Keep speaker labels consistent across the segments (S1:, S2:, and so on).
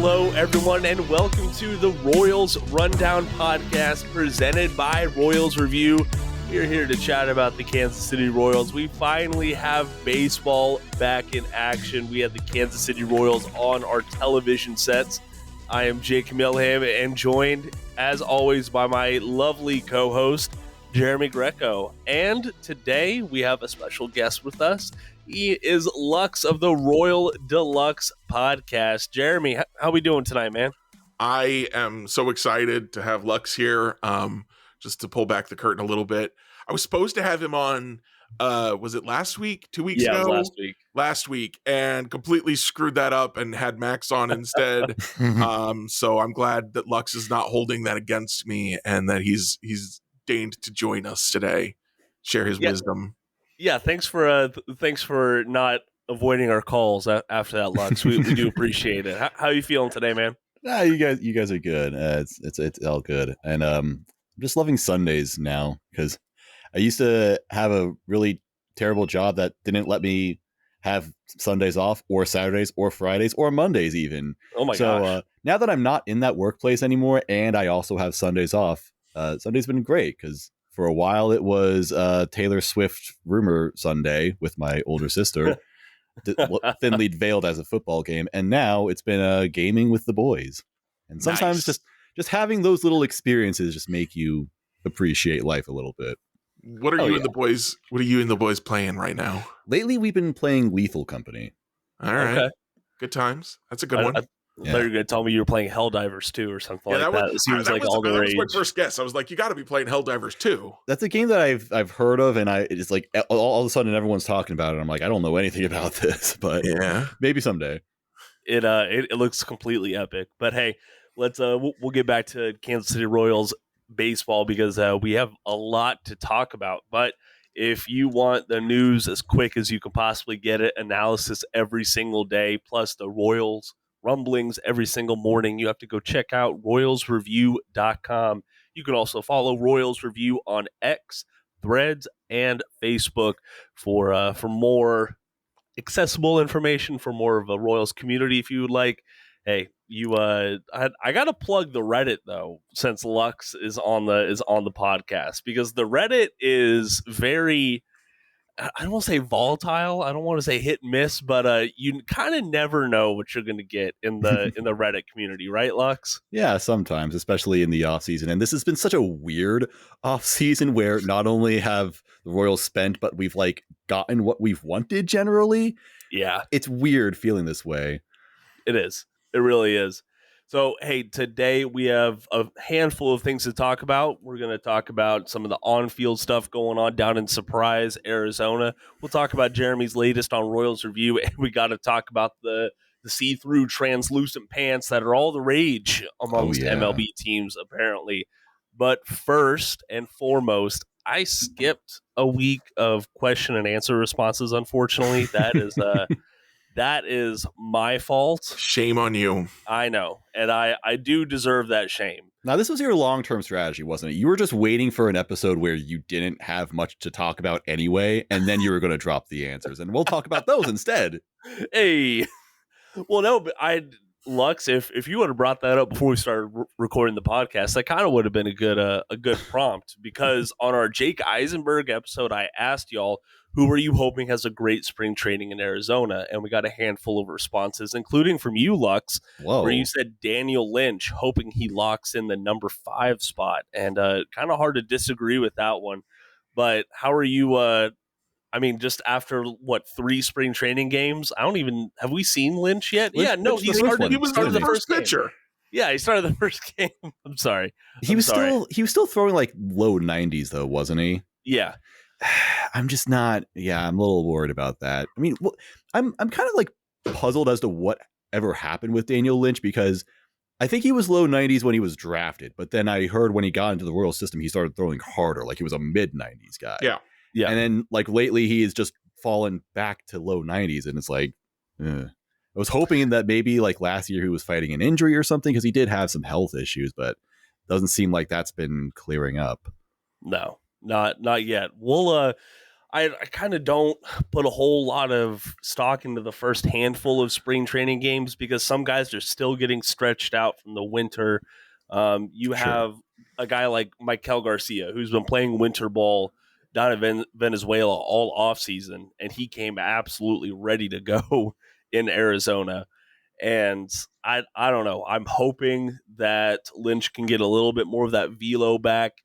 S1: Hello, everyone, and welcome to the Royals Rundown Podcast presented by Royals Review. We're here to chat about the Kansas City Royals. We finally have baseball back in action. We have the Kansas City Royals on our television sets. I am Jake Milham and joined, as always, by my lovely co-host, Jeremy Greco. And today we have a special guest with us. He is Lux of the Royal de Lux Podcast. Jeremy, how are we doing tonight, man?
S2: I am so excited to have Lux here. Just to pull back the curtain a little bit, I was supposed to have him on, was it last week? 2 weeks ago?
S1: Last week.
S2: Last week, and completely screwed that up and had Max on instead. So I'm glad that Lux is not holding that against me and that he's deigned to join us today, share his wisdom.
S1: Yeah, thanks for not avoiding our calls after that, Lux. We do appreciate it. How are you feeling today, man?
S3: Nah, you guys are good. It's all good, and I'm just loving Sundays now because I used to have a really terrible job that didn't let me have Sundays off, or Saturdays, or Fridays, or Mondays even.
S1: Oh my gosh!
S3: Now that I'm not in that workplace anymore, and I also have Sundays off, Sunday's been great because for a while it was Taylor Swift rumor Sunday with my older sister. Thinly veiled as a football game, and now it's been gaming with the boys. And sometimes just having those little experiences just make you appreciate life a little bit.
S2: What are you and the boys playing right now?
S3: Lately we've been playing Lethal Company.
S2: All right.
S1: Okay.
S2: Good times. That's a good one.
S1: I thought you were going to tell me you were playing Helldivers 2 or something like that. It seems like all the rage.
S2: That was my first guess. I was like, you got to be playing Helldivers 2.
S3: That's a game that I've heard of, and it's like all of a sudden everyone's talking about it. I'm like, I don't know anything about this, but yeah, maybe someday.
S1: It looks completely epic. But hey, let's we'll get back to Kansas City Royals baseball because we have a lot to talk about. But if you want the news as quick as you can possibly get it, analysis every single day, plus the Royals rumblings every single morning, you have to go check out royalsreview.com. You can also follow Royals Review on X, Threads, and Facebook for more accessible information, for more of a Royals community if you would like. Hey, I gotta plug the Reddit though, since Lux is on the podcast, because the Reddit is very, I don't want to say volatile, I don't want to say hit and miss, but you kind of never know what you're going to get in the Reddit community, right, Lux?
S3: Yeah, sometimes, especially in the off season. And this has been such a weird off season where not only have the Royals spent, but we've like gotten what we've wanted generally.
S1: Yeah,
S3: it's weird feeling this way.
S1: It is. It really is. So, hey, today we have a handful of things to talk about. We're going to talk about some of the on-field stuff going on down in Surprise, Arizona. We'll talk about Jeremy's latest on Royals Review, and we got to talk about the see-through translucent pants that are all the rage amongst MLB teams, apparently. But first and foremost, I skipped a week of question and answer responses, unfortunately. That is my fault.
S2: Shame on you.
S1: I know. And I do deserve that shame.
S3: Now, this was your long-term strategy, wasn't it? You were just waiting for an episode where you didn't have much to talk about anyway, and then you were going to drop the answers. And we'll talk about those instead.
S1: Hey. Well, no, but Lux, if you would have brought that up before we started recording the podcast, that kind of would have been a good prompt, because on our Jake Eisenberg episode, I asked y'all, who are you hoping has a great spring training in Arizona? And we got a handful of responses, including from you, Lux, where you said Daniel Lynch, hoping he locks in the number 5 spot. And kind of hard to disagree with that one. But how are you? Just after, 3 spring training games? Have we seen Lynch yet? He was
S2: the first pitcher.
S1: Yeah, he started the first game. I'm sorry.
S3: He was still throwing like low 90s though, wasn't he?
S1: Yeah.
S3: I'm just not. Yeah, I'm a little worried about that. I mean, I'm kind of like puzzled as to what ever happened with Daniel Lynch, because I think he was low 90s when he was drafted, but then I heard when he got into the Royal system, he started throwing harder, like he was a mid 90s guy.
S2: Yeah.
S3: And then like lately, he has just fallen back to low 90s, and it's like, I was hoping that maybe like last year he was fighting an injury or something, because he did have some health issues, but doesn't seem like that's been clearing up.
S1: No. Not yet. We'll I kind of don't put a whole lot of stock into the first handful of spring training games because some guys are still getting stretched out from the winter. You have a guy like Mikel Garcia who's been playing winter ball down in Venezuela all offseason, and he came absolutely ready to go in Arizona. And I don't know. I'm hoping that Lynch can get a little bit more of that velo back,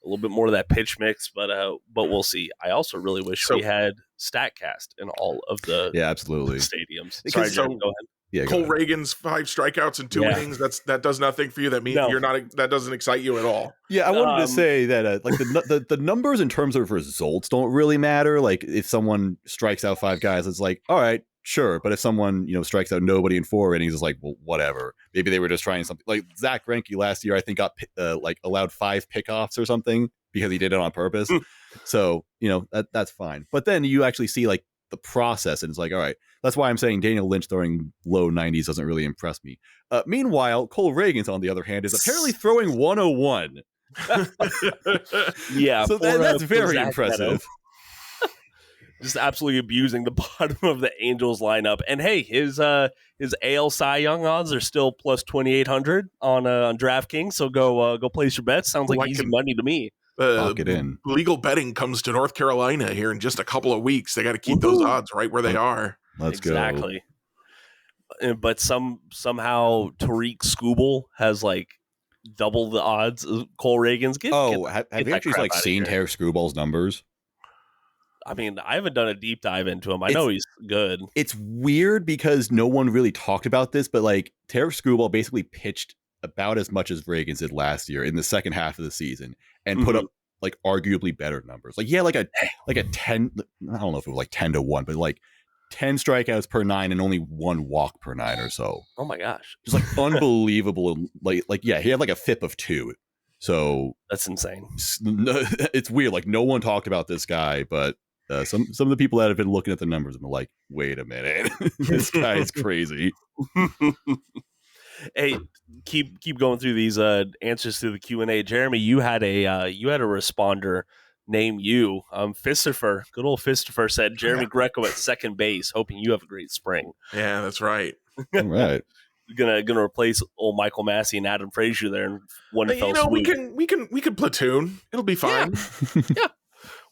S1: a little bit more of that pitch mix, but we'll see. I also really wish we had StatCast in all of the
S3: absolutely
S1: stadiums. Sorry, Jeremy, go ahead.
S2: Yeah, Cole Reagan's 5 strikeouts in 2 innings. That does nothing for you. That means you're not. That doesn't excite you at all.
S3: Yeah, I wanted to say that like the numbers in terms of results don't really matter. Like if someone strikes out 5 guys, it's like, all right, sure. But if someone strikes out nobody in 4 innings, it's like, well, whatever. Maybe they were just trying something. Like Zach Greinke last year, I think got like allowed 5 pickoffs or something because he did it on purpose. So that's fine. But then you actually see like the process, and it's like, all right. That's why I'm saying Daniel Lynch throwing low 90s doesn't really impress me. Meanwhile, Cole Reagan's, on the other hand, is apparently throwing 101.
S1: Yeah.
S3: So that's very impressive.
S1: Just absolutely abusing the bottom of the Angels lineup. And hey, his AL Cy Young odds are still plus 2,800 on DraftKings. So go place your bets. Sounds like easy money to me.
S3: Lock it in.
S2: Legal betting comes to North Carolina here in just a couple of weeks. They got to keep those odds right where they are.
S3: Let's go.
S1: Exactly. But somehow Tariq Skubal has like double the odds of Cole Reagan's.
S3: Have you actually like seen Tariq Skubal's numbers?
S1: I mean, I haven't done a deep dive into him. I know he's good. It's
S3: weird because no one really talked about this, but like Tariq Skubal basically pitched about as much as Reagan did last year in the second half of the season and put up like arguably better numbers. Like like a 10, I don't know if it was like 10-1, but like 10 strikeouts per 9 and only 1 walk per 9 or so.
S1: Oh my gosh.
S3: Just like unbelievable. Like he had like a FIP of 2. So
S1: that's insane.
S3: It's weird. Like no one talked about this guy, but some of the people that have been looking at the numbers have been like, wait a minute, this guy is crazy.
S1: Hey, keep going through these answers through the Q&A. Jeremy, you had a responder named you. Fistifer, good old Fistifer said Jeremy Greco at second base, hoping you have a great spring.
S2: Yeah, that's right.
S3: All right.
S1: Gonna replace old Michael Massey and Adam Frazier there in one fell swoop.
S2: we can platoon. It'll be fine.
S1: Yeah.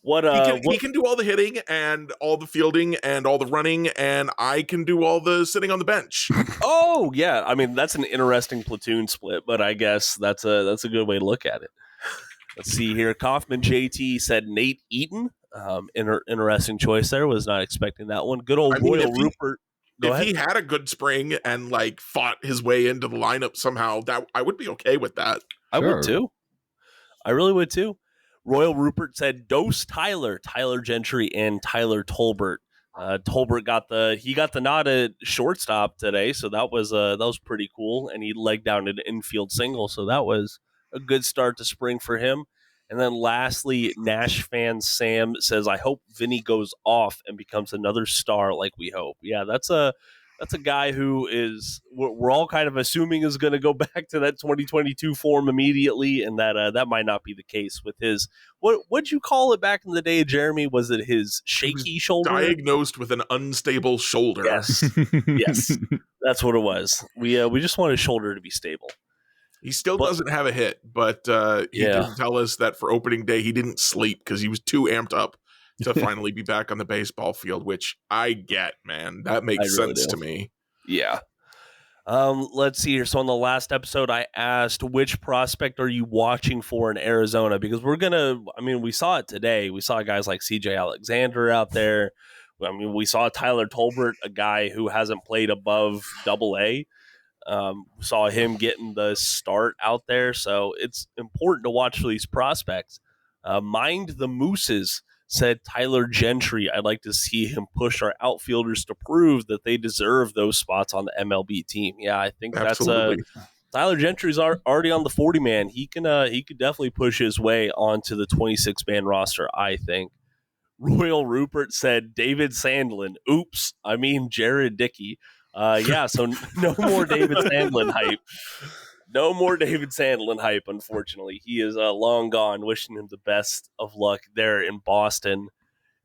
S2: He can do all the hitting and all the fielding and all the running, and I can do all the sitting on the bench.
S1: Oh yeah, I mean that's an interesting platoon split, but I guess that's a good way to look at it. Let's see here. Kaufman JT said Nate Eaton. Interesting choice there. Was not expecting that one. Good old Royal Rupert.
S2: If he had a good spring and like fought his way into the lineup somehow, that I would be okay with that.
S1: I would too. I really would too. Royal Rupert said Dose Tyler Gentry, and Tyler Tolbert. Tolbert got the nod at shortstop today, so that was pretty cool. And he legged down an infield single, so that was a good start to spring for him. And then lastly, Nash fan Sam says, I hope Vinny goes off and becomes another star like we hope. Yeah, that's a guy who we're all kind of assuming is going to go back to that 2022 form immediately, and that might not be the case with his what'd you call it back in the day, Jeremy? Was it his shaky shoulder?
S2: Diagnosed with an unstable shoulder.
S1: Yes, yes, that's what it was. We just want his shoulder to be stable.
S2: He still doesn't have a hit, but he did tell us that for opening day he didn't sleep because he was too amped up to finally be back on the baseball field, which I get, man. That makes sense to me.
S1: Yeah. Let's see here. So on the last episode, I asked which prospect are you watching for in Arizona? Because we saw it today. We saw guys like CJ Alexander out there. I mean, we saw Tyler Tolbert, a guy who hasn't played above AA. Saw him getting the start out there. So it's important to watch for these prospects. Mind the Mooses said Tyler Gentry. I'd like to see him push our outfielders to prove that they deserve those spots on the MLB team. Yeah, I think
S2: Absolutely.
S1: that's Tyler Gentry's already on the 40-man. He could definitely push his way onto the 26-man roster, I think. Royal Rupert said David Sandlin. Oops, I mean Jared Dickey. So no more David Sandlin hype. No more David Sandlin hype, unfortunately. He is long gone. Wishing him the best of luck there in Boston.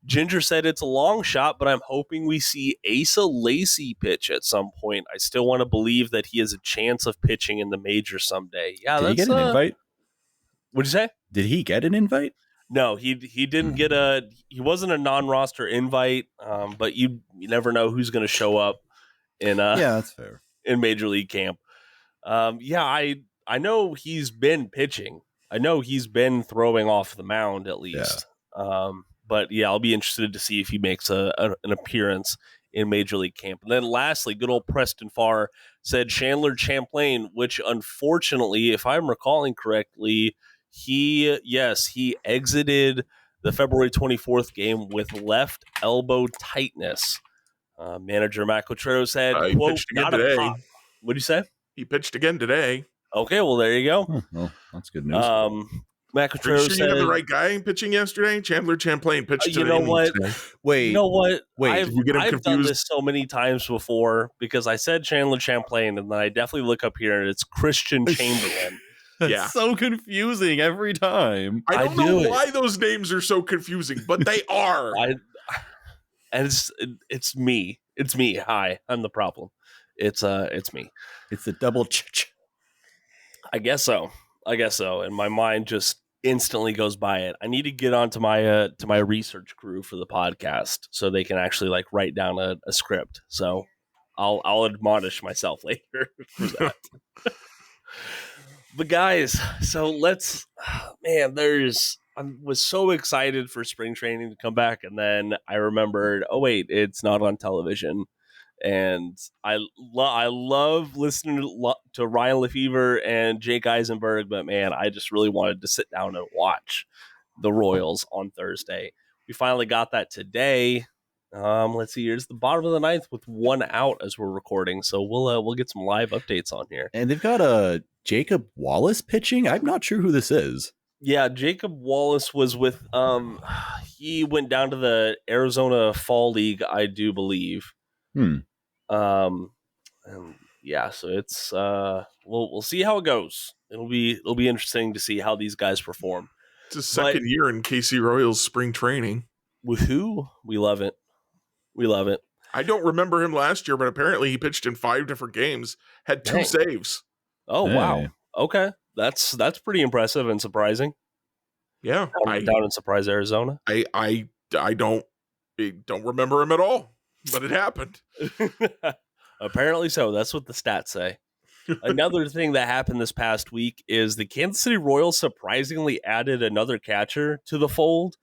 S1: Ginger said it's a long shot, but I'm hoping we see Asa Lacy pitch at some point. I still want to believe that he has a chance of pitching in the major someday. Yeah,
S3: Did he get an invite?
S1: What'd you say?
S3: Did he get an invite?
S1: No, he didn't get he wasn't a non-roster invite, but you never know who's going to show up in
S3: yeah, that's fair.
S1: in Major League camp. I know he's been pitching. I know he's been throwing off the mound at least. Yeah. But yeah, I'll be interested to see if he makes an appearance in Major League camp. And then lastly, good old Preston Farr said Chandler Champlain, which unfortunately, if I'm recalling correctly, he exited the February 24th game with left elbow tightness. Manager Matt Cotrero said, quote, not a pop. What'd you say?
S2: He pitched again today.
S1: Okay, well, there you go.
S3: Oh, well, that's good news.
S1: Matt Cotrero
S2: said, you have the right guy pitching yesterday? Chandler Champlain pitched today.
S1: You know what?
S3: Wait.
S1: You know what?
S3: Wait,
S1: I've done this so many times before because I said Chandler Champlain, and then I definitely look up here, and it's Christian Chamberlain.
S3: That's so confusing every time.
S2: I don't know why those names are so confusing, but they are.
S1: And it's me. It's me. Hi, I'm the problem. It's me.
S3: It's the double
S1: I guess so. And my mind just instantly goes by it. I need to get onto my research crew for the podcast so they can actually like write down a script. So I'll admonish myself later for that. But guys, so I was so excited for spring training to come back, and then I remembered, oh wait, it's not on television. And I love listening to Ryan Lefevre and Jake Eisenberg, but man, I just really wanted to sit down and watch the Royals on Thursday. We finally got that today. Let's see, here's the bottom of the ninth with one out as we're recording, so we'll get some live updates on here.
S3: And they've got Jacob Wallace pitching. I'm not sure who this is.
S1: Yeah, Jacob Wallace was with he went down to the Arizona Fall League, I do believe. And yeah, so it's we'll see how it goes. It'll be interesting to see how these guys perform.
S2: It's his second year in KC Royals spring training.
S1: Woohoo! We love it.
S2: I don't remember him last year, but apparently he pitched in 5 different games, had 2 saves.
S1: Oh wow! Okay, that's pretty impressive and surprising.
S2: Yeah,
S1: down in Surprise, Arizona.
S2: I don't remember him at all. But it happened.
S1: Apparently so. That's what the stats say. Another thing that happened this past week is the Kansas City Royals surprisingly added another catcher to the fold,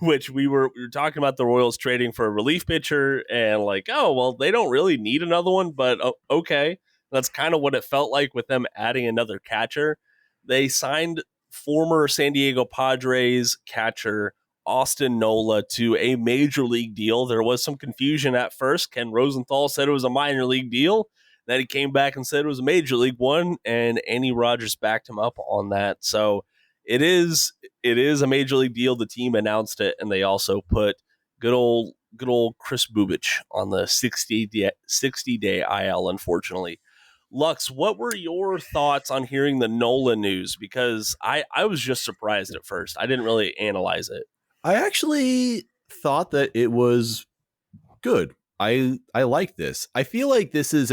S1: which we were talking about the Royals trading for a relief pitcher and like, oh, well, they don't really need another one, but okay. That's kind of what it felt like with them adding another catcher. They signed former San Diego Padres catcher Austin Nola to a major league deal. There was some confusion at first. Ken Rosenthal said it was a minor league deal. Then he came back and said it was a major league one, and Andy Rogers backed him up on that. So it is a major league deal. The team announced it, and they also put good old Chris Bubich on the 60-day IL, unfortunately. Lux, what were your thoughts on hearing the Nola news? Because I was just surprised at first. I didn't really analyze it.
S3: I actually thought that it was good. I like this. I feel like this is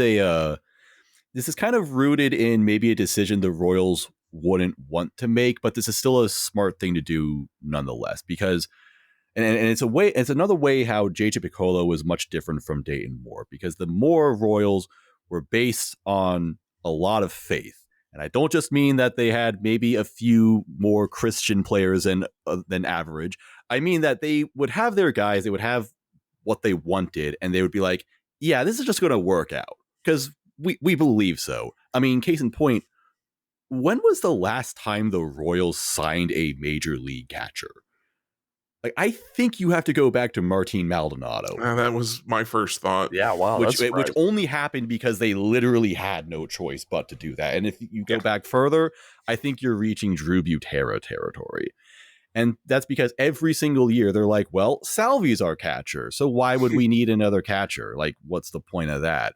S3: kind of rooted in maybe a decision the Royals wouldn't want to make, but this is still a smart thing to do nonetheless, because and it's another way how JJ Picollo was much different from Dayton Moore, because the Moore Royals were based on a lot of faith. And I don't just mean that they had maybe a few more Christian players than average. I mean that they would have their guys, they would have what they wanted, and they would be like, yeah, this is just going to work out because we believe so. I mean, case in point, when was the last time the Royals signed a major league catcher? Like, I think you have to go back to Martin Maldonado.
S2: That was my first thought.
S1: Yeah, wow.
S3: Which only happened because they literally had no choice but to do that. And if you go back further, I think you're reaching Drew Butera territory. And that's because every single year they're like, well, Salvi's our catcher, so why would we need another catcher? Like, what's the point of that?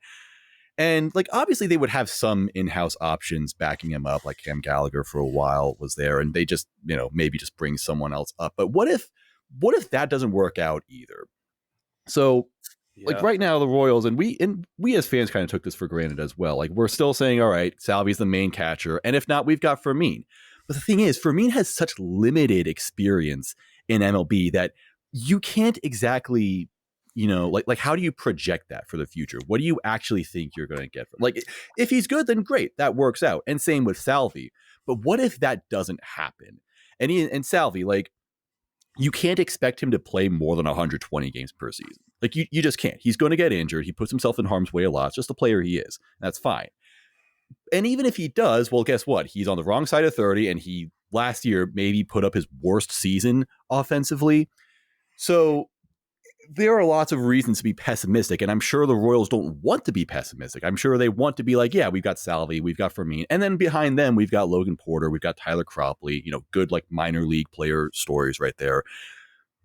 S3: And like, obviously they would have some in-house options backing him up, like Cam Gallagher for a while was there, and they just, maybe just bring someone else up. But what if what if that doesn't work out either? So like right now, the Royals, and we as fans kind of took this for granted as well. Like we're still saying, all right, Salvi's the main catcher, and if not, we've got Fermin. But the thing is, Fermin has such limited experience in MLB that you can't exactly, like how do you project that for the future? What do you actually think you're going to get from? Like if he's good, then great, that works out. And same with Salvi. But what if that doesn't happen? And Salvi, like, you can't expect him to play more than 120 games per season. Like you just can't. He's going to get injured. He puts himself in harm's way a lot. It's just the player he is. That's fine. And even if he does, well, guess what? He's on the wrong side of 30, and he last year maybe put up his worst season offensively. So there are lots of reasons to be pessimistic, and I'm sure the Royals don't want to be pessimistic. I'm sure they want to be like, yeah, we've got Salvi, we've got Fermin, and then behind them, we've got Logan Porter, we've got Tyler Cropley, good like minor league player stories right there.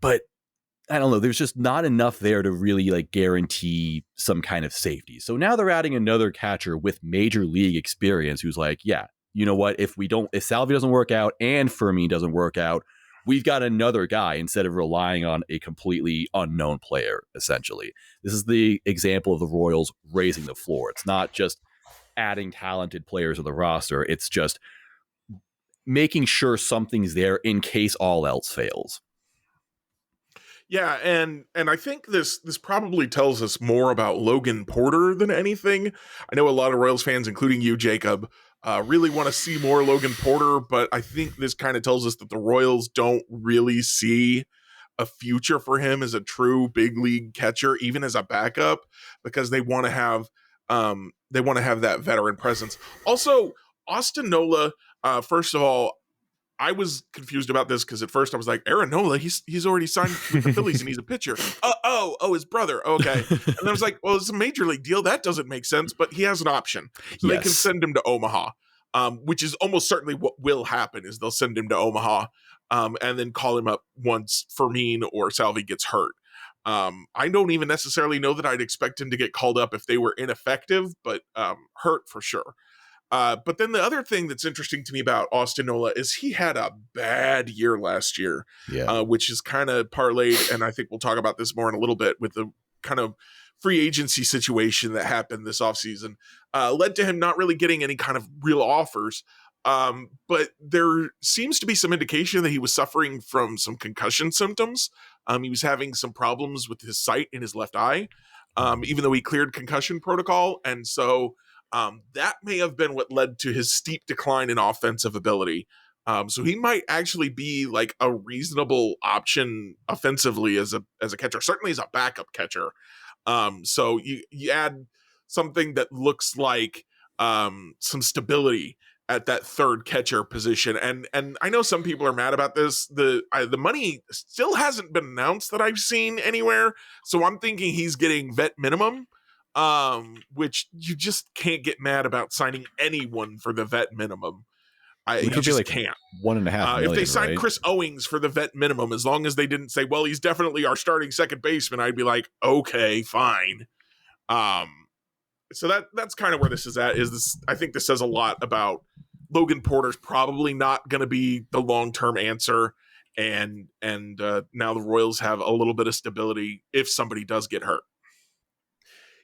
S3: But I don't know, there's just not enough there to really like guarantee some kind of safety. So now they're adding another catcher with major league experience who's like, yeah, you know what, if Salvi doesn't work out and Fermin doesn't work out, we've got another guy instead of relying on a completely unknown player, essentially. This is the example of the Royals raising the floor. It's not just adding talented players to the roster. It's just making sure something's there in case all else fails.
S2: Yeah, and I think this probably tells us more about Logan Porter than anything. I know a lot of Royals fans, including you, Jacob, really want to see more Logan Porter, but I think this kind of tells us that the Royals don't really see a future for him as a true big league catcher, even as a backup, because they want to have that veteran presence. Also, Austin Nola, first of all, I was confused about this because at first I was like, Aaron Nola, he's already signed with the Phillies and he's a pitcher. His brother. Okay. And I was like, well, it's a major league deal. That doesn't make sense, but he has an option. So They can send him to Omaha, which is almost certainly what will happen is they'll send him to Omaha and then call him up once Fermin or Salvi gets hurt. I don't even necessarily know that I'd expect him to get called up if they were ineffective, but hurt for sure. But then the other thing that's interesting to me about Austin Nola is he had a bad year last year, which is kind of parlayed, and I think we'll talk about this more in a little bit, with the kind of free agency situation that happened this offseason, led to him not really getting any kind of real offers. But there seems to be some indication that he was suffering from some concussion symptoms. He was having some problems with his sight in his left eye, even though he cleared concussion protocol. And so that may have been what led to his steep decline in offensive ability. So he might actually be like a reasonable option offensively as a catcher, certainly as a backup catcher. So you add something that looks like some stability at that third catcher position. And I know some people are mad about this. The money still hasn't been announced that I've seen anywhere. So I'm thinking he's getting vet minimum. Which you just can't get mad about signing anyone for the vet minimum. You just like can't. $1.5 million, if they signed Chris Owings for the vet minimum, as long as they didn't say, well, he's definitely our starting second baseman, I'd be like, okay, fine. So that's kind of where this is at. I think this says a lot about Logan Porter's probably not going to be the long-term answer. And now the Royals have a little bit of stability if somebody does get hurt.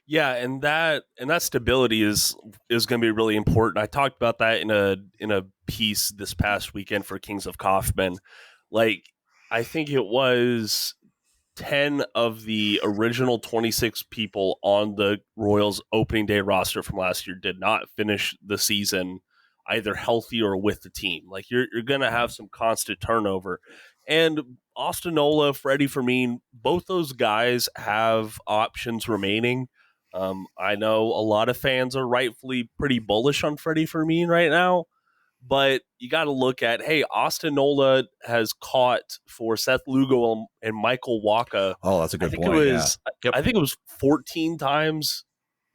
S1: Yeah, and that stability is going to be really important. I talked about that in a piece this past weekend for Kings of Kaufman. Like, I think it was 10 of the original 26 people on the Royals opening day roster from last year did not finish the season either healthy or with the team. Like, you're going to have some constant turnover. And Austin Nola, Freddie Fermin, both those guys have options remaining. I know a lot of fans are rightfully pretty bullish on Freddie Fermin right now, but you got to look at, hey, Austin Nola has caught for Seth Lugo and Michael Wacha.
S3: Oh, that's a good point.
S1: I think it was 14 times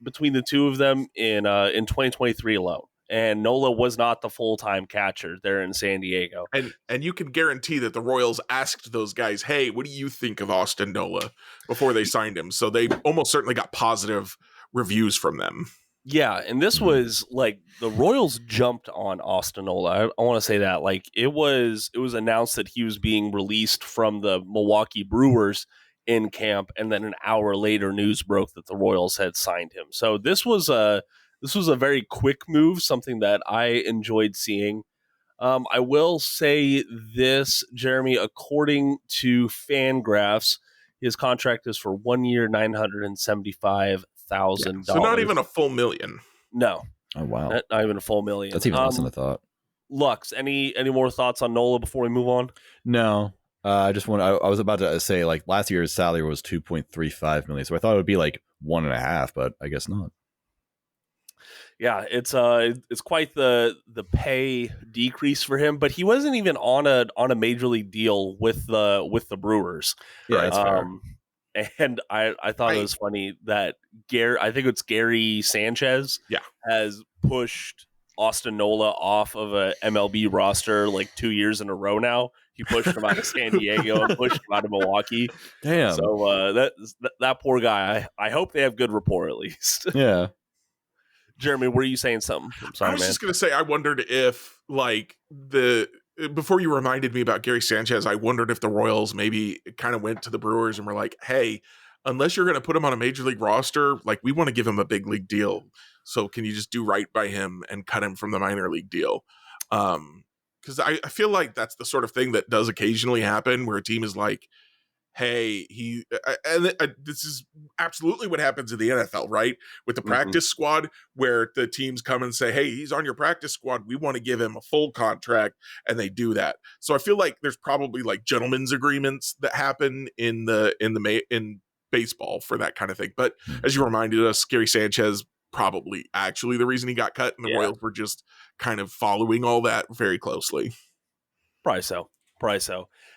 S1: between the two of them in 2023 alone. And Nola was not the full-time catcher there in San Diego.
S2: And you can guarantee that the Royals asked those guys, hey, what do you think of Austin Nola before they signed him? So they almost certainly got positive reviews from them.
S1: Yeah, and this was like the Royals jumped on Austin Nola. I want to say that like it was announced that he was being released from the Milwaukee Brewers in camp, and then an hour later, news broke that the Royals had signed him. So this was a very quick move, something that I enjoyed seeing. I will say this, Jeremy, according to Fangraphs, his contract is for 1 year, $975,000.
S2: So not even a full million.
S1: No.
S3: Oh, wow.
S1: Not even a full million.
S3: That's even less than I thought.
S1: Lux, any more thoughts on Nola before we move on?
S3: No. I was about to say, like, last year's salary was $2.35 million, so I thought it would be like 1.5, but I guess not.
S1: Yeah, it's quite the pay decrease for him, but he wasn't even on a major league deal with the Brewers.
S3: Yeah, that's fair.
S1: And I thought it was funny that I think it's Gary Sanchez, has pushed Austin Nola off of a MLB roster like 2 years in a row now. He pushed him out of San Diego and pushed him out of Milwaukee.
S3: Damn.
S1: So that poor guy. I hope they have good rapport at least.
S3: Yeah.
S1: Jeremy, were you saying something? I'm sorry,
S2: I was
S1: man.
S2: just going to say, I wondered if, like, before you reminded me about Gary Sanchez, I wondered if the Royals maybe kind of went to the Brewers and were like, hey, unless you're going to put him on a major league roster, like, we want to give him a big league deal. So can you just do right by him and cut him from the minor league deal? Because I feel like that's the sort of thing that does occasionally happen where a team is like, hey, this is absolutely what happens in the NFL, right? With the practice squad, where the teams come and say, hey, he's on your practice squad. We want to give him a full contract, and they do that. So I feel like there's probably like gentlemen's agreements that happen in baseball for that kind of thing. But as you reminded us, Gary Sanchez probably actually the reason he got cut, and the Royals were just kind of following all that very closely.
S1: Probably so.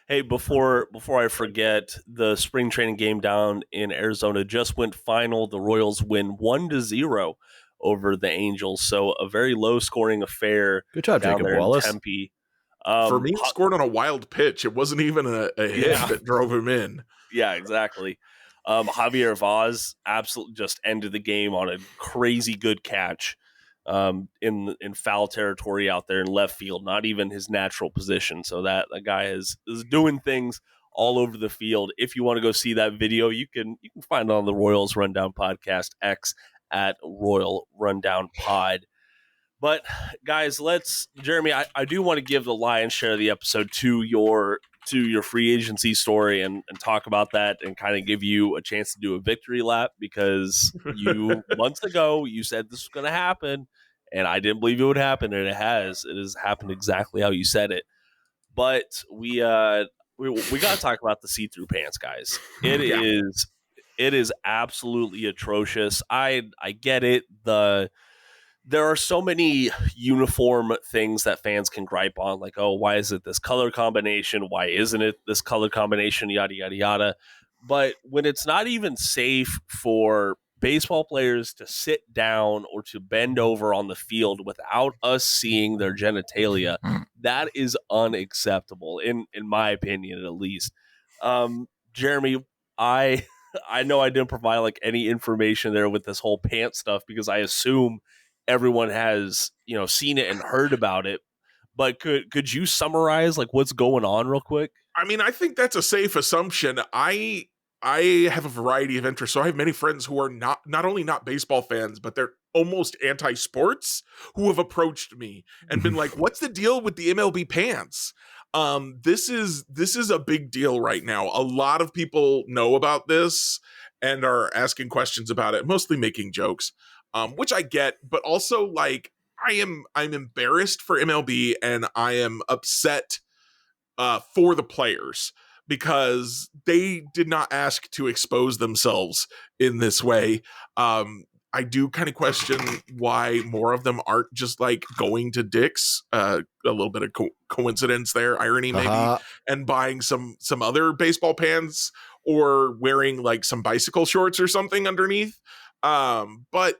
S1: Hey, before I forget, the spring training game down in Arizona just went final. The Royals win 1-0 over the Angels. So a very low scoring affair.
S3: Good job,
S1: down
S3: Jacob
S1: there
S3: Wallace.
S1: in Tempe.
S2: For me, scored on a wild pitch. It wasn't even a hit that drove him in.
S1: Yeah, exactly. Javier Vaz absolutely just ended the game on a crazy good catch. In foul territory out there in left field, not even his natural position. So that guy is doing things all over the field. If you want to go see that video, you can find it on the Royals Rundown Podcast X at Royal Rundown Pod. But guys, Jeremy, I do want to give the lion's share of the episode to your free agency story and talk about that and kind of give you a chance to do a victory lap, because you months ago you said this was going to happen and I didn't believe it would happen, and it has happened exactly how you said it. But we got to talk about the see-through pants, guys. It is absolutely atrocious. I get it. There are so many uniform things that fans can gripe on, like, oh, why is it this color combination? Why isn't it this color combination? Yada, yada, yada. But when it's not even safe for baseball players to sit down or to bend over on the field without us seeing their genitalia, that is unacceptable, in my opinion, at least. Jeremy, I know I didn't provide like any information there with this whole pants stuff, because I assume everyone has seen it and heard about it, but could you summarize like what's going on real quick?
S2: I mean, I think that's a safe assumption. I have a variety of interests, so I have many friends who are not only not baseball fans, but they're almost anti-sports, who have approached me and been like, what's the deal with the MLB pants? This is a big deal right now. A lot of people know about this and are asking questions about it, mostly making jokes. Which I get, but also like I'm embarrassed for MLB, and I am upset for the players, because they did not ask to expose themselves in this way. I do kind of question why more of them aren't just like going to Dick's, a little bit of coincidence there, irony maybe, and buying some other baseball pants, or wearing like some bicycle shorts or something underneath. But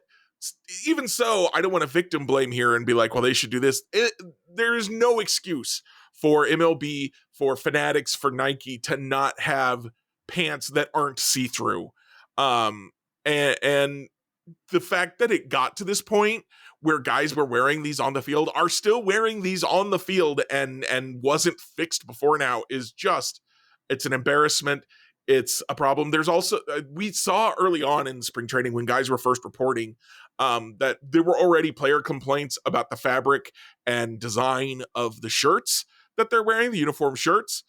S2: even so, I don't want to victim blame here and be like, well, they should do this. There is no excuse for MLB, for Fanatics, for Nike to not have pants that aren't see-through. And the fact that it got to this point where guys were wearing these on the field, are still wearing these on the field, and wasn't fixed before now is just, it's an embarrassment. It's a problem. There's also, we saw early on in spring training when guys were first reporting that there were already player complaints about the fabric and design of the shirts that they're wearing, the uniform shirts.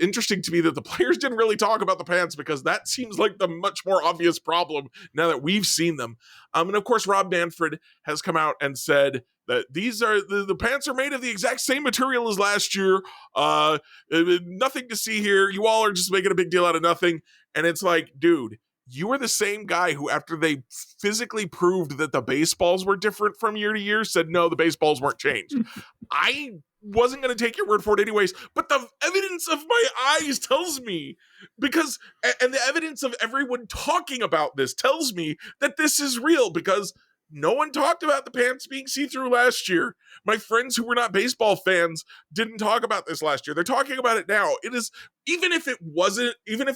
S2: Interesting to me that the players didn't really talk about the pants, because that seems like the much more obvious problem now that we've seen them. And of course, Rob Manfred has come out and said that these are the pants are made of the exact same material as last year. Nothing to see here. You all are just making a big deal out of nothing. And it's like, dude, you are the same guy who, after they physically proved that the baseballs were different from year to year, said, no, the baseballs weren't changed. I wasn't going to take your word for it anyways, but the evidence of my eyes tells me, because, and the evidence of everyone talking about this tells me that this is real, because no one talked about the pants being see-through last year. My friends who were not baseball fans didn't talk about this last year. They're talking about it now. It is, even if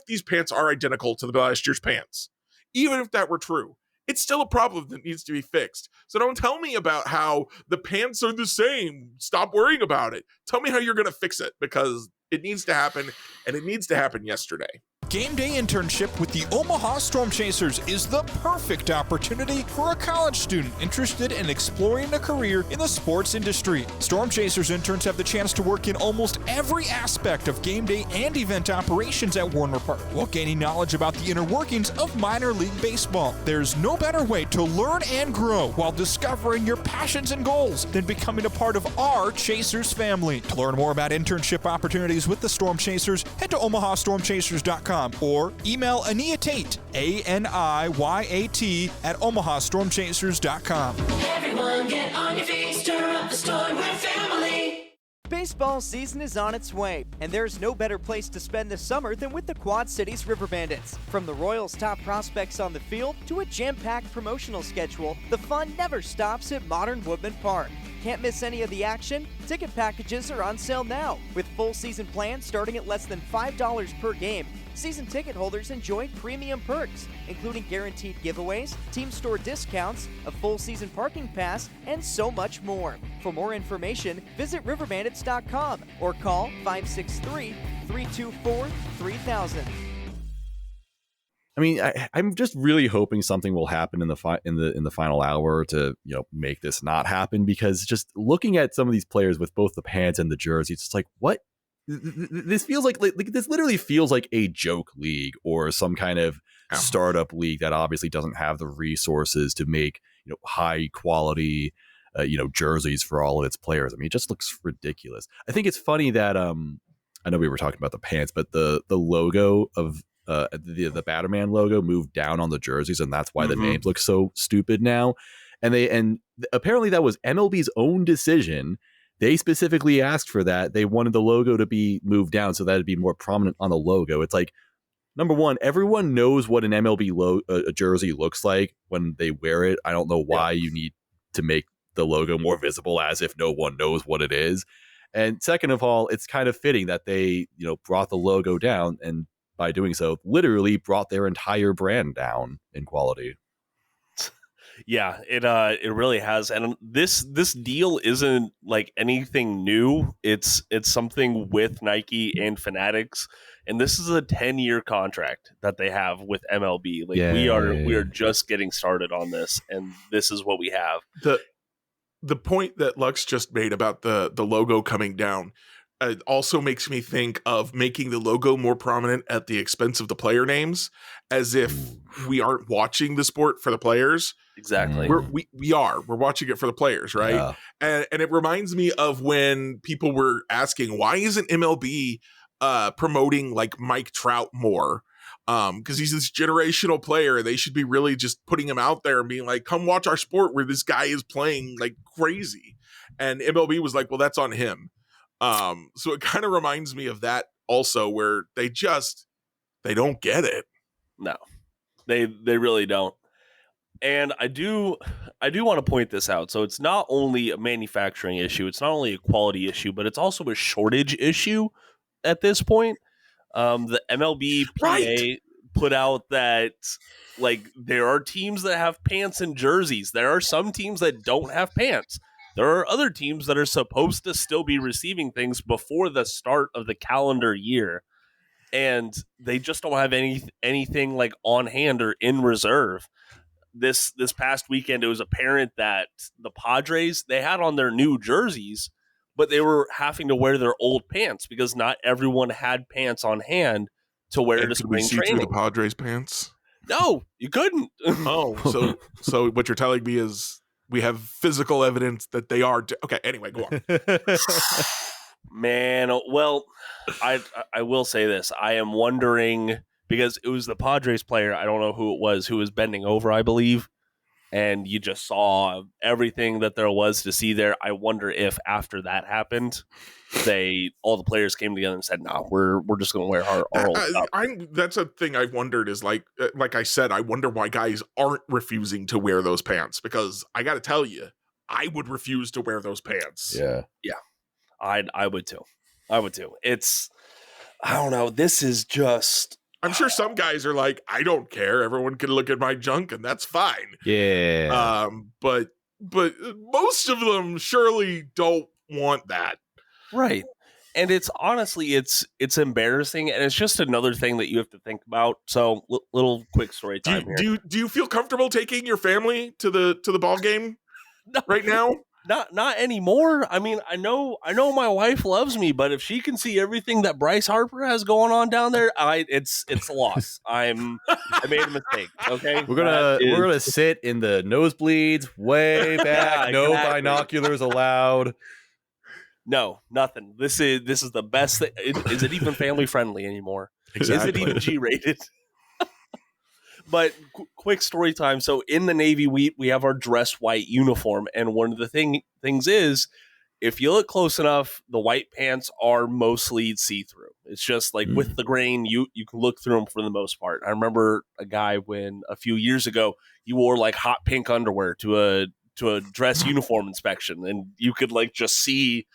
S2: these pants are identical to the last year's pants, even if that were true, it's still a problem that needs to be fixed. So don't tell me about how the pants are the same. Stop worrying about it. Tell me how you're going to fix it, because it needs to happen, and it needs to happen yesterday.
S4: Game day internship with the Omaha Storm Chasers is the perfect opportunity for a college student interested in exploring a career in the sports industry. Storm Chasers interns have the chance to work in almost every aspect of game day and event operations at Warner Park, while gaining knowledge about the inner workings of minor league baseball. There's no better way to learn and grow while discovering your passions and goals than becoming a part of our Chasers family. To learn more about internship opportunities with the Storm Chasers, head to omahastormchasers.com or email Ania Tate, ANIYAT, at omahastormchasers.com.
S5: Everyone get on your feet, stir up the storm, we're family.
S6: Baseball season is on its way, and there's no better place to spend the summer than with the Quad Cities River Bandits. From the Royals' top prospects on the field to a jam-packed promotional schedule, the fun never stops at Modern Woodman Park. Can't miss any of the action? Ticket packages are on sale now, with full season plans starting at less than $5 per game. Season ticket holders enjoy premium perks, including guaranteed giveaways, team store discounts, a full season parking pass, and so much more. For more information, visit riverbandits.com or call 563-324-3000.
S3: I mean, I'm just really hoping something will happen in the final hour to, you know, make this not happen, because just looking at some of these players with both the pants and the jerseys, it's like, what? This feels like this literally feels like a joke league or some kind of startup league that obviously doesn't have the resources to make, you know, high quality, jerseys for all of its players. I mean, it just looks ridiculous. I think it's funny that I know we were talking about the pants, but the logo of the Batterman logo moved down on the jerseys, and that's why the names look so stupid now. And apparently that was MLB's own decision. They specifically asked for that. They wanted the logo to be moved down so that it'd be more prominent on the logo. It's like, number one, everyone knows what an MLB a jersey looks like when they wear it. I don't know why you need to make the logo more visible, as if no one knows what it is. And second of all, it's kind of fitting that they, you know, brought the logo down, and by doing so, literally brought their entire brand down in quality.
S1: Yeah, it really has. And this deal isn't like anything new. It's something with Nike and Fanatics, and this is a 10-year contract that they have with MLB. Like we are just getting started on this, and this is what we have.
S2: The point that Lux just made about the logo coming down also makes me think of making the logo more prominent at the expense of the player names, as if we aren't watching the sport for the players.
S1: Exactly.
S2: We're watching it for the players, right?
S3: Yeah.
S2: And it reminds me of when people were asking, why isn't MLB promoting like Mike Trout more? Because he's this generational player. They should be really just putting him out there and being like, come watch our sport where this guy is playing like crazy. And MLB was like, well, that's on him. So it kind of reminds me of that also, where they don't get it.
S1: No, they really don't. And I do want to point this out. So it's not only a manufacturing issue, it's not only a quality issue, but it's also a shortage issue at this point. The MLB put out that like there are teams that have pants and jerseys. There are some teams that don't have pants. There are other teams that are supposed to still be receiving things before the start of the calendar year, and they just don't have anything like on hand or in reserve. This past weekend, it was apparent that the Padres, they had on their new jerseys, but they were having to wear their old pants because not everyone had pants on hand to wear to
S2: Could we
S1: spring
S2: see
S1: training.
S2: through the Padres pants?
S1: No, you couldn't.
S2: Oh, so what you're telling me is we have physical evidence that they are. Okay, anyway, go on.
S1: Man, well, I will say this. I am wondering, because it was the Padres player, I don't know who it was, who was bending over, I believe, and you just saw everything that there was to see there. I wonder if after that happened, all the players came together and said, "No, we're just going to wear our old stuff."
S2: That's a thing I wondered is like I said, I wonder why guys aren't refusing to wear those pants, because I got to tell you, I would refuse to wear those pants.
S3: Yeah.
S1: I would too. I don't know. This is just.
S2: I'm sure some guys are like, I don't care. Everyone can look at my junk, and that's fine.
S3: Yeah.
S2: But most of them surely don't want that.
S1: Right. And it's honestly, it's embarrassing, and it's just another thing that you have to think about. So, little quick story time here.
S2: Do you feel comfortable taking your family to the ball game right now?
S1: Not anymore. I mean, I know my wife loves me, but if she can see everything that Bryce Harper has going on down there, it's a loss. I made a mistake. Okay,
S3: We're gonna sit in the nosebleeds way back.
S1: Yeah,
S3: No
S1: exactly.
S3: binoculars allowed.
S1: No, nothing. This is the best thing. Is it even family friendly anymore?
S2: Exactly.
S1: Is it even G-rated? But quick story time. So in the Navy, we have our dress white uniform, and one of the things is, if you look close enough, the white pants are mostly see-through. It's just like with the grain, you can look through them for the most part. I remember a guy when a few years ago, you wore like hot pink underwear to a dress uniform inspection, and you could like just see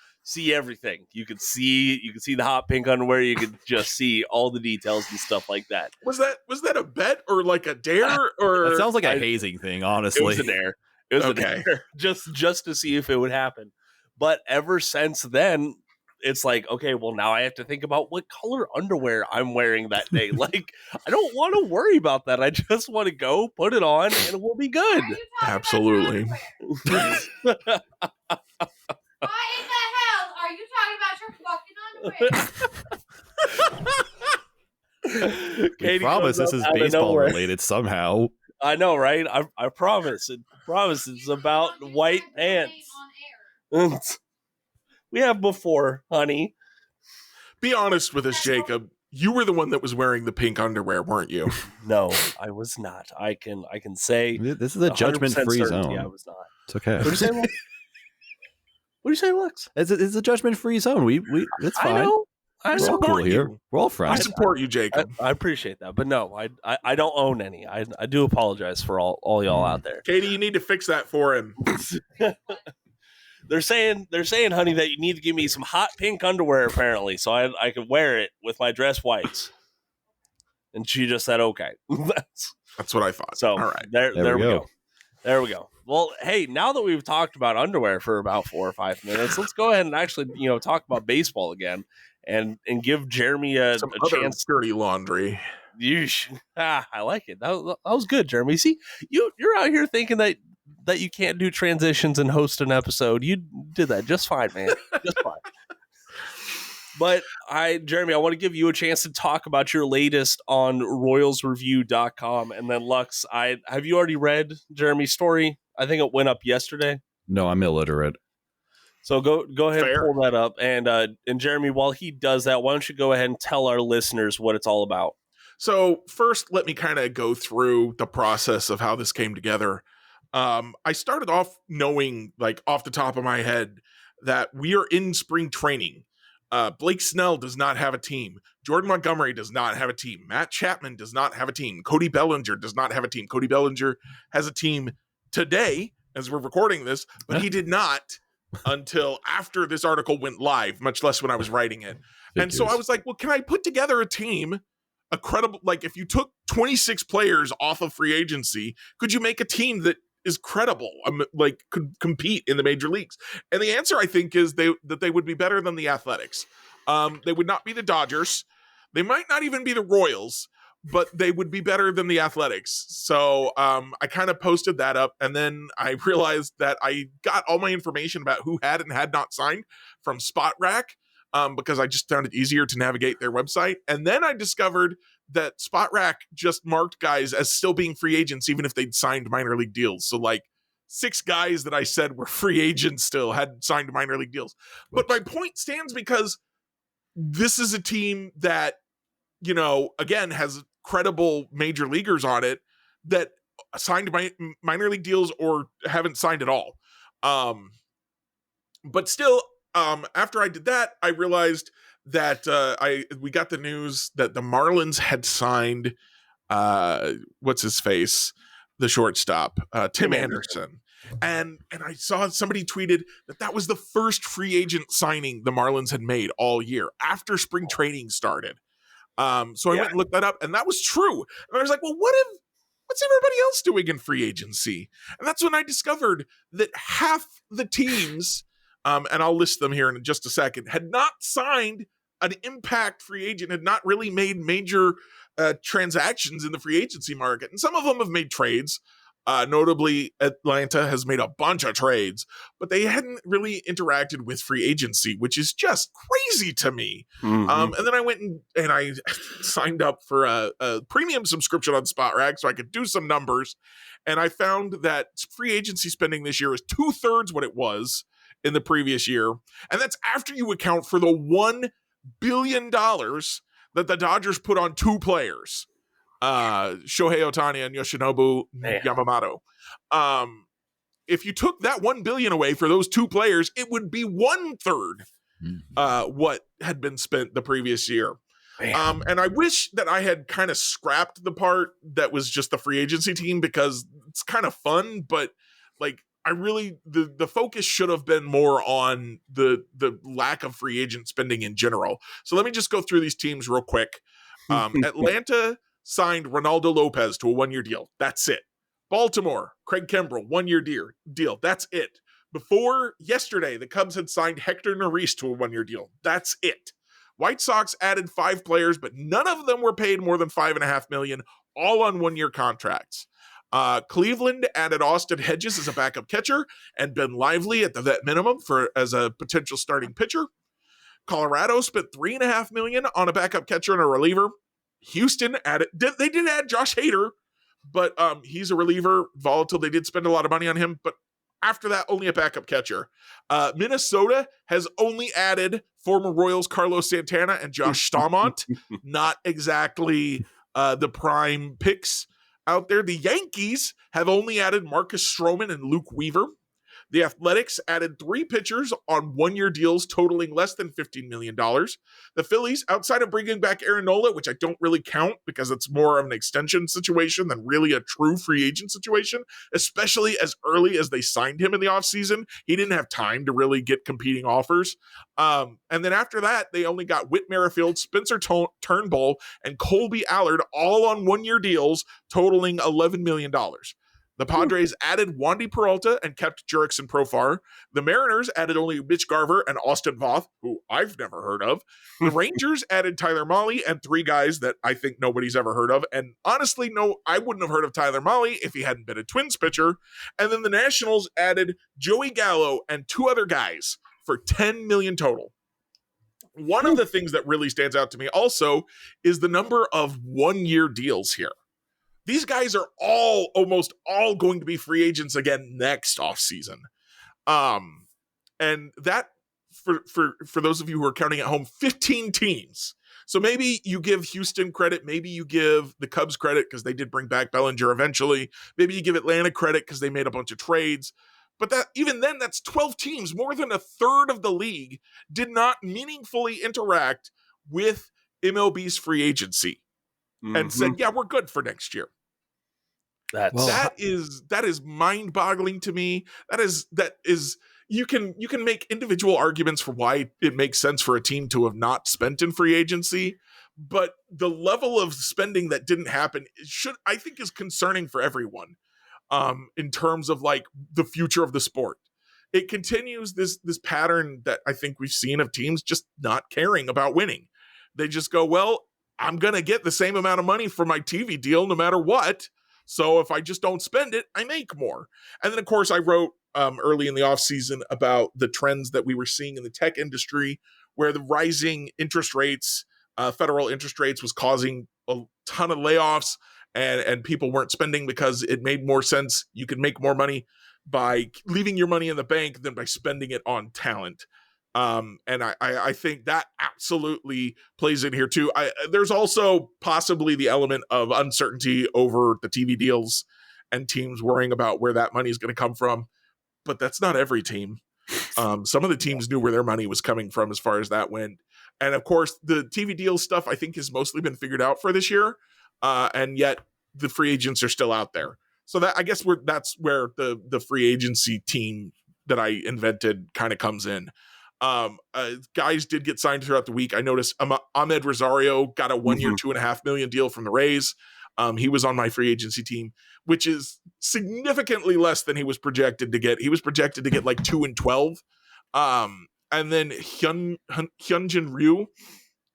S1: everything. You could see the hot pink underwear. You could just see all the details and stuff like that.
S2: Was that a bet or like a dare? Or
S3: That sounds like a hazing thing, honestly.
S1: It was a dare. It was
S2: Okay.
S1: a dare. Just to see if it would happen. But ever since then, it's like, okay, well, now I have to think about what color underwear I'm wearing that day. Like, I don't want to worry about that. I just want to go, put it on, and we'll be good.
S2: Absolutely.
S7: Why in the hell are you talking about your fucking underwear?
S3: We
S1: Katie
S3: promise
S1: comes
S3: this is
S1: up out of
S3: baseball
S1: nowhere.
S3: related somehow.
S1: I know, right? I promise. It's about white pants. We have before, honey.
S2: Be honest with us, Jacob. You were the one that was wearing the pink underwear, weren't you?
S1: No, I was not. I can say
S3: This is a
S1: 100%
S3: judgment-free
S1: certainty
S3: zone.
S1: I was not.
S3: It's okay.
S1: What do you say, Lex? What do you say, Lex?
S3: It's a judgment-free zone. We it's fine.
S1: I know.
S3: We're all
S2: support
S3: cool here.
S2: you.
S3: We're all
S2: I
S3: friends.
S2: support you, Jacob.
S1: I appreciate that, but no, I don't own any. I do apologize for all y'all out there.
S2: Katie, you need to fix that for him.
S1: They're saying, honey, that you need to give me some hot pink underwear, apparently, so I could wear it with my dress whites. And she just said, okay.
S2: That's what I thought.
S1: So
S2: all right.
S1: there we go. There we go. Well, hey, now that we've talked about underwear for about 4 or 5 minutes, let's go ahead and actually, talk about baseball again and give Jeremy a
S2: Some other
S1: chance.
S2: dirty laundry.
S1: I like it. That was good, Jeremy. See, you're out here thinking that you can't do transitions and host an episode. You did that just fine, man. Just fine. But Jeremy, I want to give you a chance to talk about your latest on royalsreview.com. And then Lux, have you already read Jeremy's story? I think it went up yesterday.
S3: No, I'm illiterate.
S1: So go ahead
S2: Fair.
S1: and pull that up. And Jeremy, while he does that, why don't you go ahead and tell our listeners what it's all about?
S2: So first, let me kind of go through the process of how this came together. I started off knowing, like off the top of my head, that we are in spring training. Blake Snell does not have a team. Jordan Montgomery does not have a team. Matt Chapman does not have a team. Cody Bellinger does not have a team. Cody Bellinger has a team today as we're recording this, but he did not until after this article went live, much less when I was writing it. And so I was like, well, can I put together a team a credible, like if you took 26 players off of free agency, could you make a team that is credible, like could compete in the major leagues? And the answer, I think, is that they would be better than the Athletics. They would not be the Dodgers. They might not even be the Royals, but they would be better than the Athletics. So I kind of posted that up, and then I realized that I got all my information about who had and had not signed from Spot Rack, because I just found it easier to navigate their website. And then I discovered that Spot Rack just marked guys as still being free agents, even if they'd signed minor league deals. So like 6 guys that I said were free agents still had signed minor league deals. But my point stands because this is a team that, you know, again, has credible major leaguers on it that signed minor league deals or haven't signed at all. But still, after I did that, I realized that we got the news that the Marlins had signed what's his face, the shortstop, Tim Anderson. And I saw somebody tweeted that was the first free agent signing the Marlins had made all year after spring training started. So I went and looked that up, and that was true. And I was like, well, what's everybody else doing in free agency? And that's when I discovered that half the teams, and I'll list them here in just a second, had not signed an impact free agent, had not really made major transactions in the free agency market. And some of them have made trades. Notably, Atlanta has made a bunch of trades, but they hadn't really interacted with free agency, which is just crazy to me. And then I went and I signed up for a premium subscription on Spot Rack so I could do some numbers. And I found that free agency spending this year is 2/3 what it was in the previous year. And that's after you account for the $1 billion that the Dodgers put on 2 players. Shohei Ohtani and Yoshinobu Yamamoto. If you took that $1 billion away for those 2 players, it would be 1/3 what had been spent the previous year. And I wish that I had kind of scrapped the part that was just the free agency team, because it's kind of fun, but like I really the focus should have been more on the lack of free agent spending in general. So let me just go through these teams real quick. Atlanta signed Ronaldo Lopez to a 1-year deal. That's it. Baltimore, Craig Kimbrell, 1-year deal. That's it. Before yesterday, the Cubs had signed Hector Neris to a 1-year deal. That's it. White Sox added 5 players, but none of them were paid more than $5.5 million, all on 1-year contracts. Cleveland added Austin Hedges as a backup catcher and Ben Lively at the vet minimum as a potential starting pitcher. Colorado spent $3.5 million on a backup catcher and a reliever. Houston they did add Josh Hader, but he's a reliever, volatile. They did spend a lot of money on him, but after that, only a backup catcher. Minnesota has only added former Royals Carlos Santana and Josh Staumont. Not exactly the prime picks out there. The Yankees have only added Marcus Stroman and Luke Weaver. The Athletics added 3 pitchers on 1-year deals totaling less than $15 million. The Phillies, outside of bringing back Aaron Nola, which I don't really count because it's more of an extension situation than really a true free agent situation, especially as early as they signed him in the offseason. He didn't have time to really get competing offers. And then after that, they only got Whit Merrifield, Spencer Turnbull, and Colby Allard all on 1-year deals totaling $11 million. The Padres added Wandy Peralta and kept Jurickson Profar. The Mariners added only Mitch Garver and Austin Voth, who I've never heard of. The Rangers added Tyler Mahle and 3 guys that I think nobody's ever heard of. And honestly, no, I wouldn't have heard of Tyler Mahle if he hadn't been a Twins pitcher. And then the Nationals added Joey Gallo and 2 other guys for $10 million total. One of the things that really stands out to me also is the number of 1-year deals here. These guys are almost all going to be free agents again next offseason. And that, for those of you who are counting at home, 15 teams. So maybe you give Houston credit. Maybe you give the Cubs credit because they did bring back Bellinger eventually. Maybe you give Atlanta credit because they made a bunch of trades. But that even then, that's 12 teams. More than 1/3 of the league did not meaningfully interact with MLB's free agency and said, yeah, we're good for next year. That is mind-boggling to me. That is you can make individual arguments for why it makes sense for a team to have not spent in free agency, but the level of spending that didn't happen I think is concerning for everyone, in terms of like the future of the sport. It continues this pattern that I think we've seen of teams just not caring about winning. They just go, well, I'm going to get the same amount of money for my TV deal no matter what. So if I just don't spend it, I make more. And then, of course, I wrote early in the offseason about the trends that we were seeing in the tech industry, where the rising interest rates, federal interest rates, was causing a ton of layoffs, and people weren't spending because it made more sense. You could make more money by leaving your money in the bank than by spending it on talent. And I think that absolutely plays in here too. There's also possibly the element of uncertainty over the TV deals and teams worrying about where that money is going to come from. But that's not every team. Some of the teams knew where their money was coming from as far as that went. And of course, the TV deal stuff, I think, has mostly been figured out for this year. And yet the free agents are still out there. So that, I guess, that's where the free agency team that I invented kind of comes in. Guys did get signed throughout the week. I noticed Ahmed Rosario got a 1 year, $2.5 million deal from the Rays. He was on my free agency team, which is significantly less than he was projected to get. He was projected to get like 2 and 12. And then Hyunjin Ryu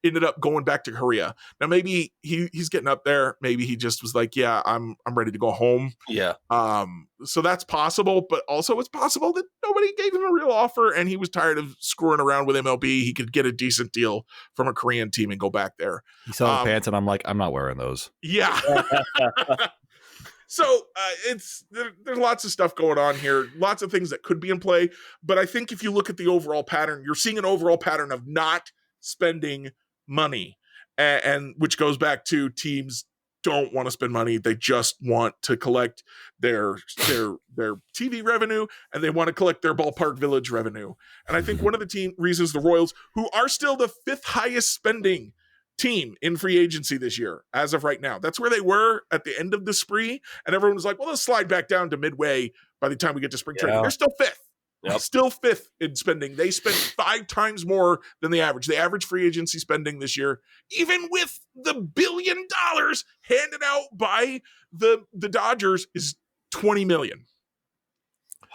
S2: ended up going back to Korea. Now maybe he's getting up there. Maybe he just was like, yeah, I'm ready to go home.
S1: Yeah.
S2: So that's possible, but also it's possible that nobody gave him a real offer and he was tired of screwing around with MLB. He could get a decent deal from a Korean team and go back there.
S3: He saw the pants and I'm like, I'm not wearing those.
S2: Yeah. So there's lots of stuff going on here, lots of things that could be in play. But I think if you look at the overall pattern, you're seeing an overall pattern of not spending money, and which goes back to teams don't want to spend money. They just want to collect their TV revenue, and they want to collect their ballpark village revenue. And I think one of the reasons the Royals, who are still the 5th highest spending team in free agency this year, as of right now, that's where they were at the end of the spree. And everyone was like, well, let's slide back down to midway by the time we get to spring training. They're still 5th. Yep. Still 5th in spending. They spent 5 times more than the average. The average free agency spending this year, even with the $1 billion handed out by the Dodgers, is $20 million.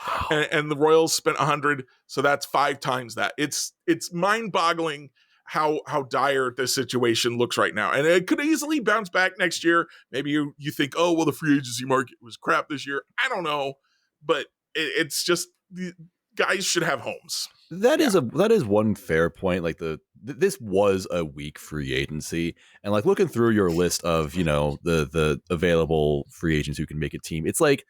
S2: Wow. And the Royals spent 100, so that's 5 times that. It's mind-boggling how dire this situation looks right now. And it could easily bounce back next year. Maybe you think, oh, well, the free agency market was crap this year. I don't know. But it's just, the guys should have homes.
S3: That is one fair point. Like this was a weak free agency, and like looking through your list of, you know, the available free agents who can make a team, it's like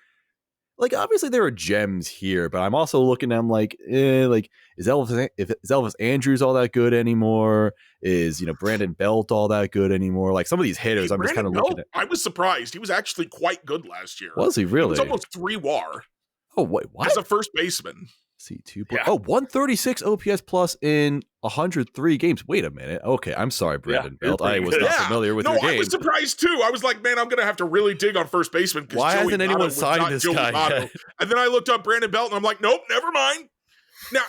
S3: obviously there are gems here, but I'm also looking at them like is Elvis Andrews all that good anymore? Is, you know, Brandon Belt all that good anymore? Like some of these hitters, I'm just kind of looking at.
S2: I was surprised. He was actually quite good last year.
S3: Was he really?
S2: He was almost 3 WAR.
S3: Oh wait, what?
S2: As a first baseman.
S3: See, 2. Yeah. Oh, 136 OPS plus in 103 games. Wait a minute. Okay, I'm sorry, Brandon Belt. I was not familiar with your game.
S2: I was surprised too. I was like, man, I'm going to have to really dig on first baseman.
S3: Why hasn't anyone signed this guy yet?
S2: And then I looked up Brandon Belt and I'm like, nope, never mind. Now,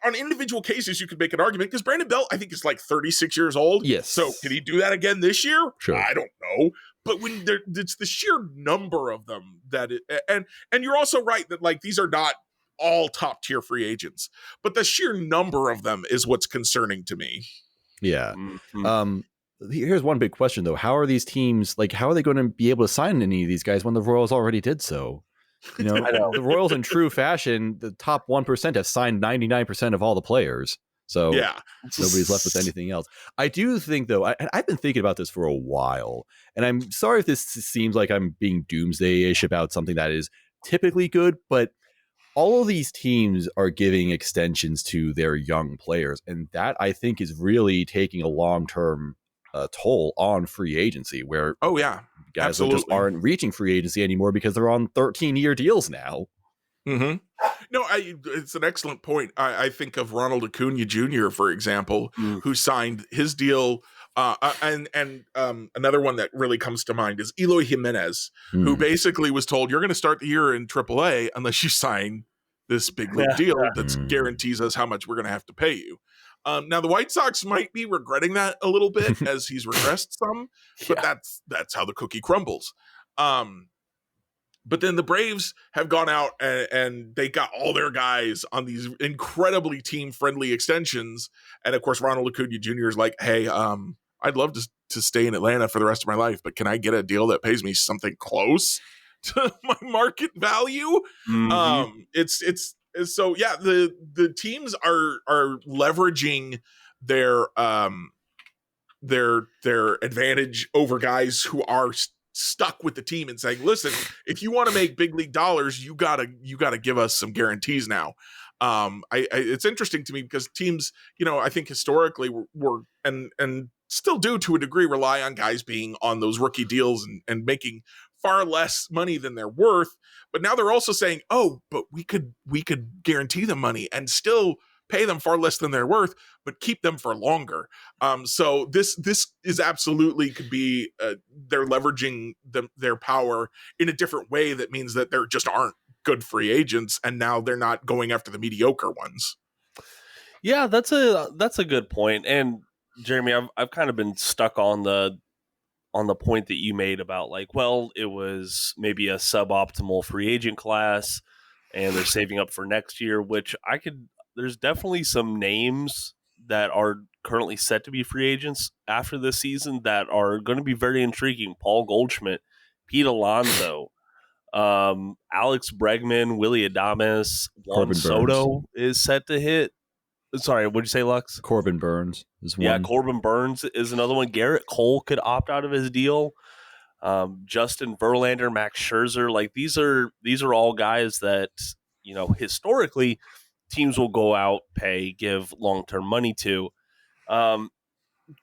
S2: on individual cases, you could make an argument because Brandon Belt, I think, is like 36 years old.
S3: Yes.
S2: So can he do that again this year?
S3: Sure.
S2: I don't know. But when it's the sheer number of them and you're also right that like these are not all top tier free agents, but the sheer number of them is what's concerning to me.
S3: Yeah. Mm-hmm. Here's one big question though. How are these teams, like, how are they going to be able to sign any of these guys when the Royals already did so? You know, the Royals in true fashion, the top 1% have signed 99% of all the players. So yeah, nobody's left with anything else. I do think though, I've been thinking about this for a while, and I'm sorry if this seems like I'm being doomsday-ish about something that is typically good, but all of these teams are giving extensions to their young players, and that I think is really taking a long-term toll on free agency, where guys just aren't reaching free agency anymore because they're on 13-year deals now.
S2: Mm-hmm. No, it's an excellent point. I think of Ronald Acuna Jr., for example, who signed his deal. And another one that really comes to mind is Eloy Jimenez, who basically was told, you're going to start the year in AAA unless you sign this big league deal that guarantees us how much we're going to have to pay you. Now the White Sox might be regretting that a little bit as he's regressed some, but that's how the cookie crumbles. But then the Braves have gone out and they got all their guys on these incredibly team-friendly extensions. And of course, Ronald Acuna Jr. is like, hey, I'd love to stay in Atlanta for the rest of my life, but can I get a deal that pays me something close to my market value?
S1: Mhm.
S2: It's so yeah, the teams are leveraging their advantage over guys who are stuck with the team and saying, listen, if you want to make big league dollars, you gotta give us some guarantees now. It's interesting to me because teams, I think historically were and still do to a degree rely on guys being on those rookie deals and making far less money than they're worth. But now they're also saying, oh, but we could guarantee them money and still pay them far less than they're worth, but keep them for longer. So this is absolutely could be they're leveraging their power in a different way. That means that there just aren't good free agents, and now they're not going after the mediocre ones.
S1: Yeah, that's a good point. And Jeremy, I've kind of been stuck on the point that you made about like, well, it was maybe a suboptimal free agent class and they're saving up for next year, which there's definitely some names that are currently set to be free agents after this season that are going to be very intriguing. Paul Goldschmidt, Pete Alonso, Alex Bregman, Willie Adames, Juan
S3: Corbin
S1: Soto is set to hit. Sorry, what'd you say, Lux?
S3: Corbin Burns is one.
S1: Yeah, Corbin Burns is another one. Garrett Cole could opt out of his deal. Justin Verlander, Max Scherzer, like these are all guys that, historically teams will go out, pay, give long-term money to.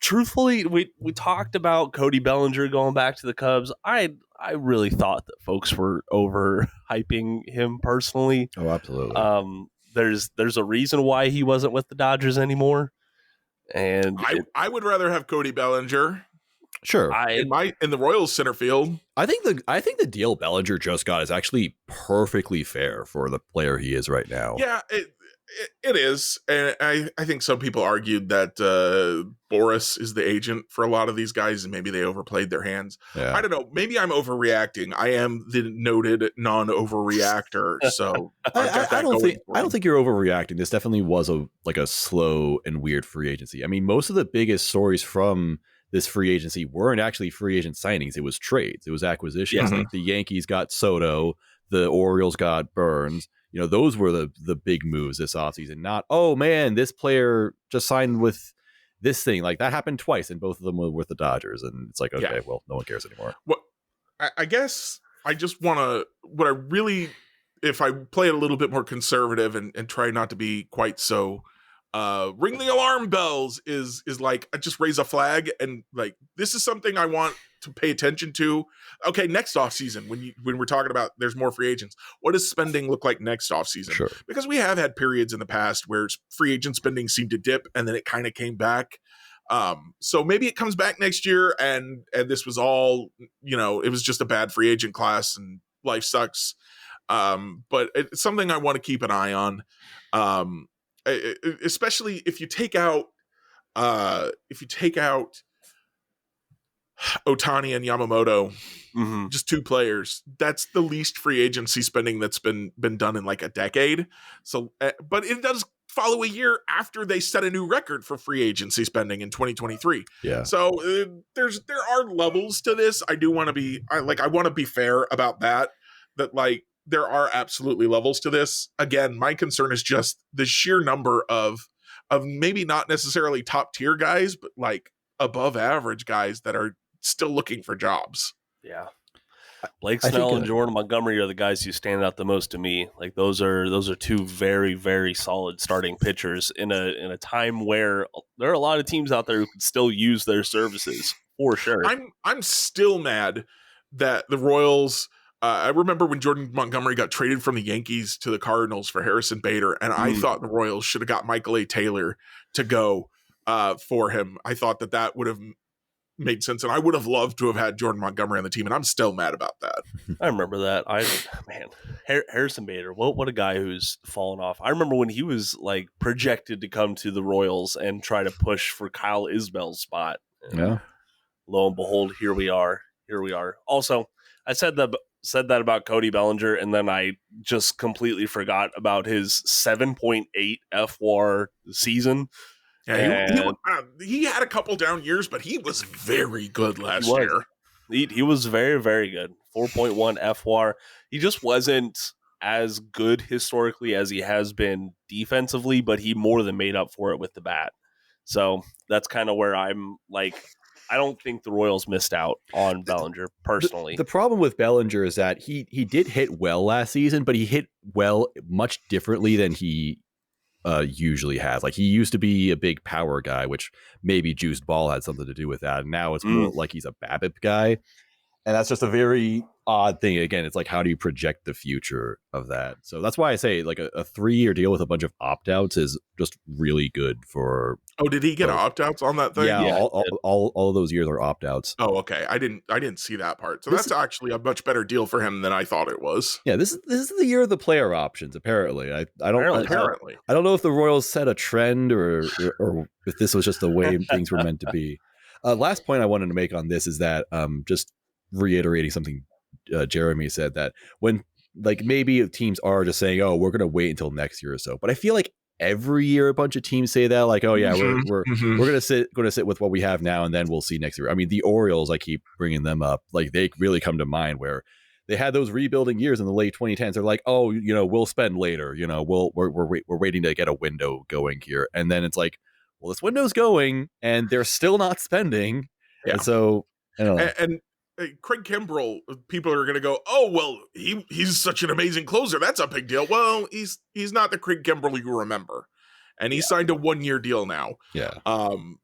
S1: Truthfully, we talked about Cody Bellinger going back to the Cubs. I really thought that folks were overhyping him personally.
S3: Oh, absolutely.
S1: There's a reason why he wasn't with the Dodgers anymore. And
S2: I would rather have Cody Bellinger.
S3: Sure.
S2: In the Royals center field.
S3: I think the deal Bellinger just got is actually perfectly fair for the player he is right now.
S2: Yeah, it is. And I think some people argued that Boris is the agent for a lot of these guys and maybe they overplayed their hands.
S3: Yeah.
S2: I don't know. Maybe I'm overreacting. I am the noted non-overreactor. So
S3: I don't think you're overreacting. This definitely was a slow and weird free agency. I mean, most of the biggest stories from this free agency weren't actually free agent signings. It was trades. It was acquisitions.
S2: Yeah.
S3: Like the Yankees got Soto, the Orioles got Burns. Those were the big moves this offseason. Not, oh man, this player just signed with this thing. Like that happened twice, and both of them were with the Dodgers. And it's like, okay, well, no one cares anymore.
S2: Well, I guess I just want to, if I play it a little bit more conservative and try not to be quite so ring the alarm bells is like I just raise a flag and like this is something I want to pay attention to. Okay, next offseason when we're talking about there's more free agents, what does spending look like next offseason?
S3: Sure.
S2: Because we have had periods in the past where free agent spending seemed to dip and then it kind of came back. So maybe it comes back next year and this was all, it was just a bad free agent class and life sucks. But it's something I want to keep an eye on. Especially if you take out Ohtani and Yamamoto, just two players, that's the least free agency spending that's been done in like a decade. So, but it does follow a year after they set a new record for free agency spending in 2023.
S3: Yeah.
S2: So there are levels to this. I want to be fair about that like there are absolutely levels to this. Again, my concern is just the sheer number of maybe not necessarily top tier guys, but like above average guys that are still looking for jobs.
S1: Yeah. Blake Snell and Jordan Montgomery are the guys who stand out the most to me. Like those are two very, very solid starting pitchers in a time where there are a lot of teams out there who could still use their services for sure.
S2: I'm still mad that the Royals. I remember when Jordan Montgomery got traded from the Yankees to the Cardinals for Harrison Bader, and I thought the Royals should have got Michael A. Taylor to go for him. I thought that would have made sense, and I would have loved to have had Jordan Montgomery on the team, and I'm still mad about that.
S1: I remember that. Harrison Bader, what a guy who's fallen off. I remember when he was like projected to come to the Royals and try to push for Kyle Isbell's spot. And
S3: Yeah.
S1: lo and behold, here we are. Also, I said that about Cody Bellinger, and then I just completely forgot about his 7.8 FWAR season.
S2: Yeah, he had a couple down years, but he was very good last year.
S1: He was very, very good. 4.1 FWAR. He just wasn't as good historically as he has been defensively, but he more than made up for it with the bat. So that's kind of where I'm like, I don't think the Royals missed out on Bellinger personally.
S3: The problem with Bellinger is that he did hit well last season, but he hit well much differently than he usually has. Like, he used to be a big power guy, which maybe juiced ball had something to do with that. And now it's more like he's a BABIP guy. And that's just a very odd thing. Again, it's like, how do you project the future of that? So that's why I say like a 3-year deal with a bunch of opt-outs is just really good for.
S2: Oh, did he get opt-outs on that thing?
S3: Yeah, all of those years are opt-outs.
S2: Oh, okay. I didn't see that part. So that's actually a much better deal for him than I thought it was.
S3: Yeah, this is the year of the player options. Apparently, I don't
S2: Apparently.
S3: I don't know if the Royals set a trend or if this was just the way things were meant to be. Last point I wanted to make on this is that just reiterating something Jeremy said, that when like maybe teams are just saying, oh, we're going to wait until next year or so. But I feel like every year a bunch of teams say that, like, oh yeah, we're going to sit with what we have now, and then we'll see next year. I mean, the Orioles, I keep bringing them up, like they really come to mind, where they had those rebuilding years in the late 2010s. They're like, oh, we'll spend later. We're waiting to get a window going here, and then it's like, well, this window's going, and they're still not spending, and so I don't know.
S2: And Craig Kimbrell, people are going to go, oh, well, he's such an amazing closer. That's a big deal. Well, he's not the Craig Kimbrell you remember. And he signed a 1-year deal now.
S3: Yeah.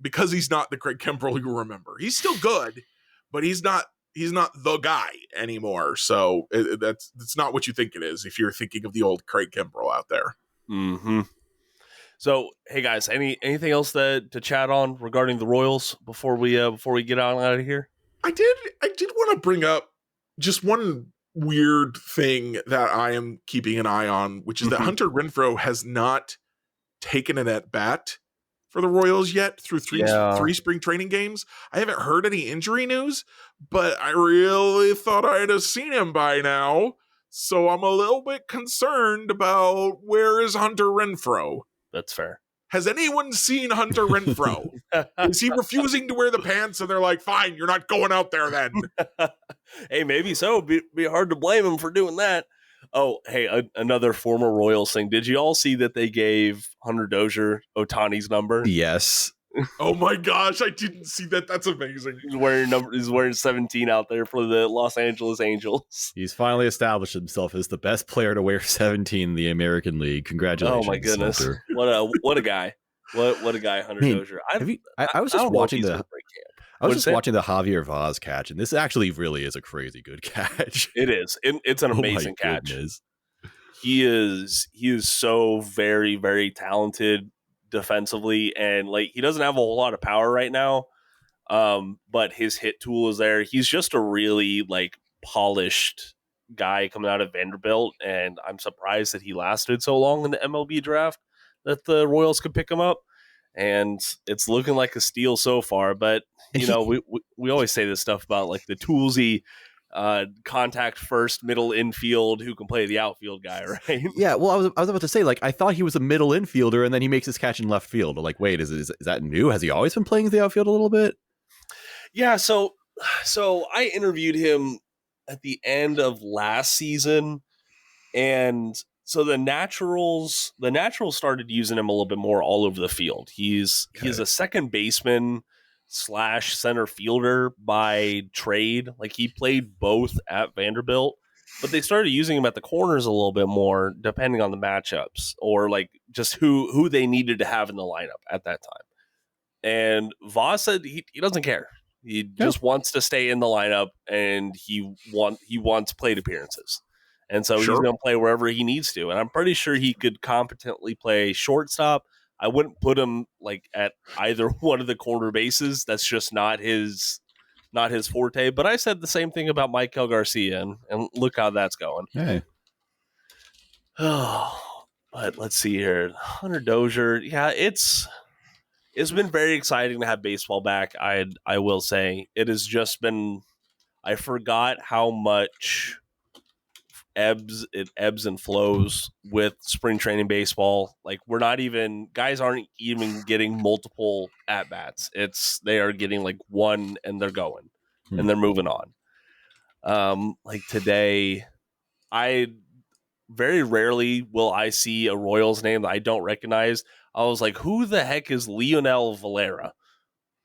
S2: Because he's not the Craig Kimbrell you remember. He's still good, but he's not the guy anymore. So that's not what you think it is if you're thinking of the old Craig Kimbrell out there.
S1: Mm-hmm. So, hey guys, anything else to chat on regarding the Royals before we get on out of here?
S2: I did want to bring up just one weird thing that I am keeping an eye on, which is that Hunter Renfroe has not taken an at-bat for the Royals yet through three spring training games. I haven't heard any injury news, but I really thought I'd have seen him by now. So I'm a little bit concerned about where is Hunter Renfroe.
S1: That's fair.
S2: Has anyone seen Hunter Renfroe? Is he refusing to wear the pants and they're like, fine, you're not going out there then?
S1: Hey, maybe so. Be hard to blame him for doing that. Oh, hey, another former Royals thing. Did you all see that they gave Hunter Dozier Ohtani's number?
S3: Yes.
S2: Oh my gosh, I didn't see that. That's amazing.
S1: He's wearing 17 out there for the Los Angeles Angels.
S3: He's finally established himself as the best player to wear 17 in the American League. Congratulations.
S1: Oh my goodness.
S3: Hunter.
S1: What a guy. What a guy, Hunter Dozier.
S3: I was just watching watching the Javier Vaz catch, and this actually really is a crazy good catch.
S1: It is. It's an amazing catch.
S3: Goodness.
S1: He is so very, very talented defensively, and like he doesn't have a whole lot of power right now, but his hit tool is there. He's just a really like polished guy coming out of Vanderbilt, and I'm surprised that he lasted so long in the MLB draft that the Royals could pick him up, and it's looking like a steal so far. But we always say this stuff about like the toolsy contact first middle infield who can play the outfield guy, right?
S3: Yeah, well, I was about to say, like, I thought he was a middle infielder, and then he makes his catch in left field. Like, wait, is that new? Has he always been playing the outfield a little bit? Yeah,
S1: so I interviewed him at the end of last season, and so the Naturals started using him a little bit more all over the field. He's a second baseman / center fielder by trade. Like, he played both at Vanderbilt, but they started using him at the corners a little bit more depending on the matchups or like just who they needed to have in the lineup at that time. And Voss said he doesn't care. He just wants to stay in the lineup, and he wants plate appearances. And so he's going to play wherever he needs to. And I'm pretty sure he could competently play shortstop. I wouldn't put him like at either one of the corner bases. That's just not his forte. But I said the same thing about Maikel Garcia, and look how that's going.
S3: Hey.
S1: But let's see here. Hunter Dozier. Yeah, it's been very exciting to have baseball back. I will say it has just been. I forgot how much it ebbs and flows with spring training baseball. Like guys aren't even getting multiple at bats. They are getting like one and they're going and they're moving on. Like today, I very rarely will I see a Royals name that I don't recognize. I was like, who the heck is Leonel Valera?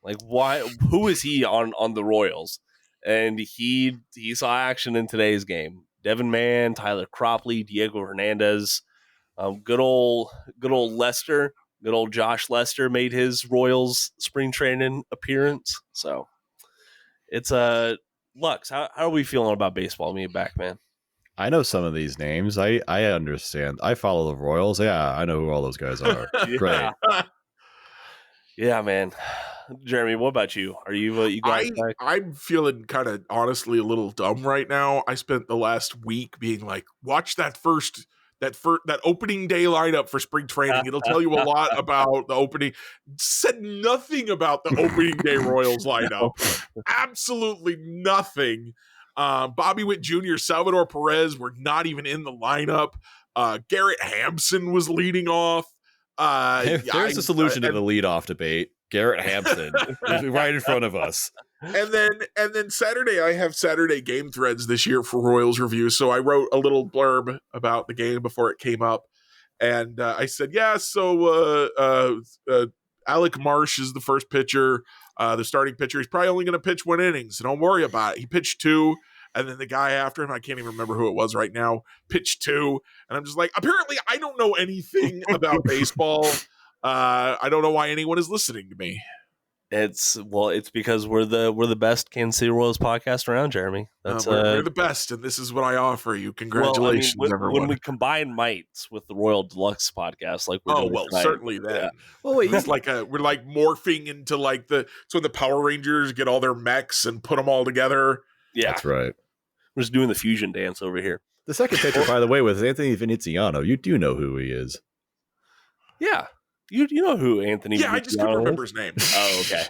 S1: Like, why? Who is he on the Royals? And he saw action in today's game. Devin Mann, Tyler Cropley, Diego Hernandez, good old Lester, good old Josh Lester made his Royals spring training appearance. So it's Lux. How are we feeling about baseball? Me back, man.
S3: I know some of these names. I understand. I follow the Royals. Yeah, I know who all those guys are. Great.
S1: Yeah, man. Jeremy, what about you? Are you guys back?
S2: I'm feeling kind of honestly a little dumb right now. I spent the last week being like, watch that opening day lineup for spring training. It'll tell you a lot about the opening. Said nothing about the opening day Royals lineup. Absolutely nothing. Bobby Witt Jr., Salvador Perez were not even in the lineup. Garrett Hampson was leading off.
S3: There's a solution to the leadoff debate. Garrett Hampson is right in front of us.
S2: And then Saturday, I have Saturday game threads this year for Royals Review. So I wrote a little blurb about the game before it came up. And I said, Alec Marsh is the first pitcher, the starting pitcher. He's probably only going to pitch 1 inning, so don't worry about it. He pitched 2. And then the guy after him, I can't even remember who it was right now, pitched 2. And I'm just like, apparently I don't know anything about baseball. I don't know why anyone is listening to me.
S1: It's because we're the best Kansas City Royals podcast around, Jeremy.
S2: We're the best, and this is what I offer you. Congratulations, everyone.
S1: When we combine mites with the Royal de Lux podcast, like we're doing
S2: certainly then.
S1: Yeah.
S3: Well, wait,
S2: it's like we're like morphing into like so the Power Rangers get all their mechs and put them all together.
S1: Yeah,
S3: that's right.
S1: We're just doing the fusion dance over here.
S3: The second pitcher, by the way, was Anthony Veneziano. You do know who he is.
S1: Yeah. You know who Anthony
S2: I just couldn't remember his name.
S1: Oh, okay.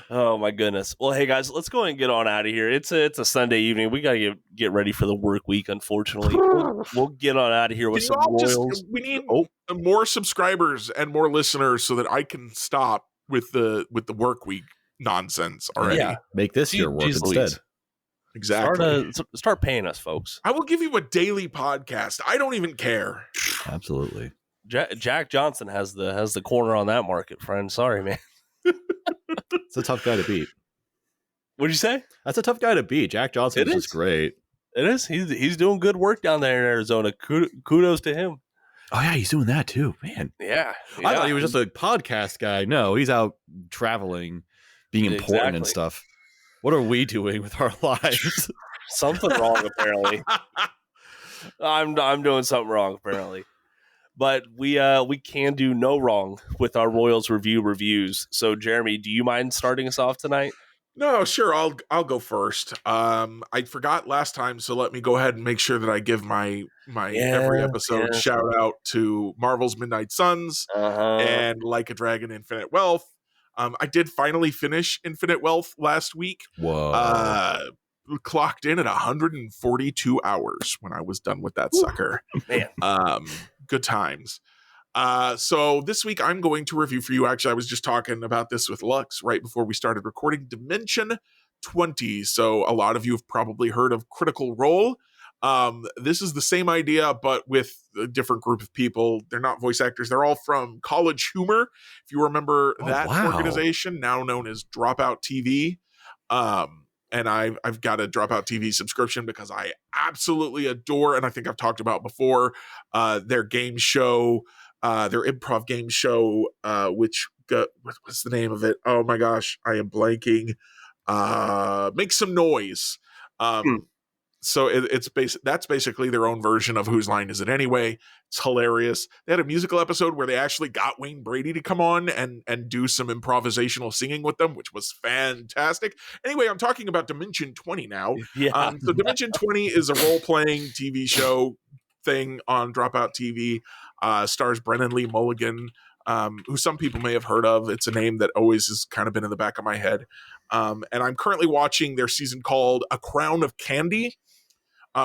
S1: Oh, my goodness. Well, hey, guys, let's go ahead and get on out of here. It's a Sunday evening. We got to get ready for the work week, unfortunately. We'll get on out of here with some Royals.
S2: We need more subscribers and more listeners so that I can stop with the work week nonsense already.
S1: Yeah.
S3: Make this your work instead.
S2: Exactly.
S1: Start paying us, folks.
S2: I will give you a daily podcast. I don't even care.
S3: Absolutely.
S1: Jack Johnson has the corner on that market, friend. Sorry, man.
S3: It's a tough guy to beat.
S1: What'd you say?
S3: That's a tough guy to beat. Jack Johnson is great.
S1: It is. He's doing good work down there in Arizona. Kudos to him.
S3: Oh yeah, he's doing that too, man.
S1: Yeah.
S3: I thought he was just a podcast guy. No, he's out traveling, being important and stuff. What are we doing with our lives?
S1: Something wrong, apparently. I'm doing something wrong, apparently. But we can do no wrong with our Royals reviews. So, Jeremy, do you mind starting us off tonight?
S2: No, sure. I'll go first. I forgot last time, so let me go ahead and make sure that I give my every episode shout out to Marvel's Midnight Suns and Like a Dragon Infinite Wealth. I did finally finish Infinite Wealth last week.
S3: Whoa.
S2: Clocked in at 142 hours when I was done with that sucker.
S1: Man.
S2: Good times. So this week I'm going to review for you. Actually, I was just talking about this with Lux right before we started recording. Dimension 20. So a lot of you have probably heard of Critical Role. This is the same idea, but with a different group of people. They're not voice actors. They're all from College Humor. If you remember that organization, now known as Dropout TV. And I've got a Dropout TV subscription because I absolutely adore, and I think I've talked about before, their game show, their improv game show, which what's the name of it? Oh my gosh, I am blanking. Make Some Noise. So that's basically their own version of Whose Line Is It Anyway? It's hilarious. They had a musical episode where they actually got Wayne Brady to come on and do some improvisational singing with them, which was fantastic. Anyway, I'm talking about Dimension 20 now.
S1: Yeah.
S2: So Dimension 20 is a role-playing TV show thing on Dropout TV. Stars Brennan Lee Mulligan, who some people may have heard of. It's a name that always has kind of been in the back of my head. And I'm currently watching their season called A Crown of Candy,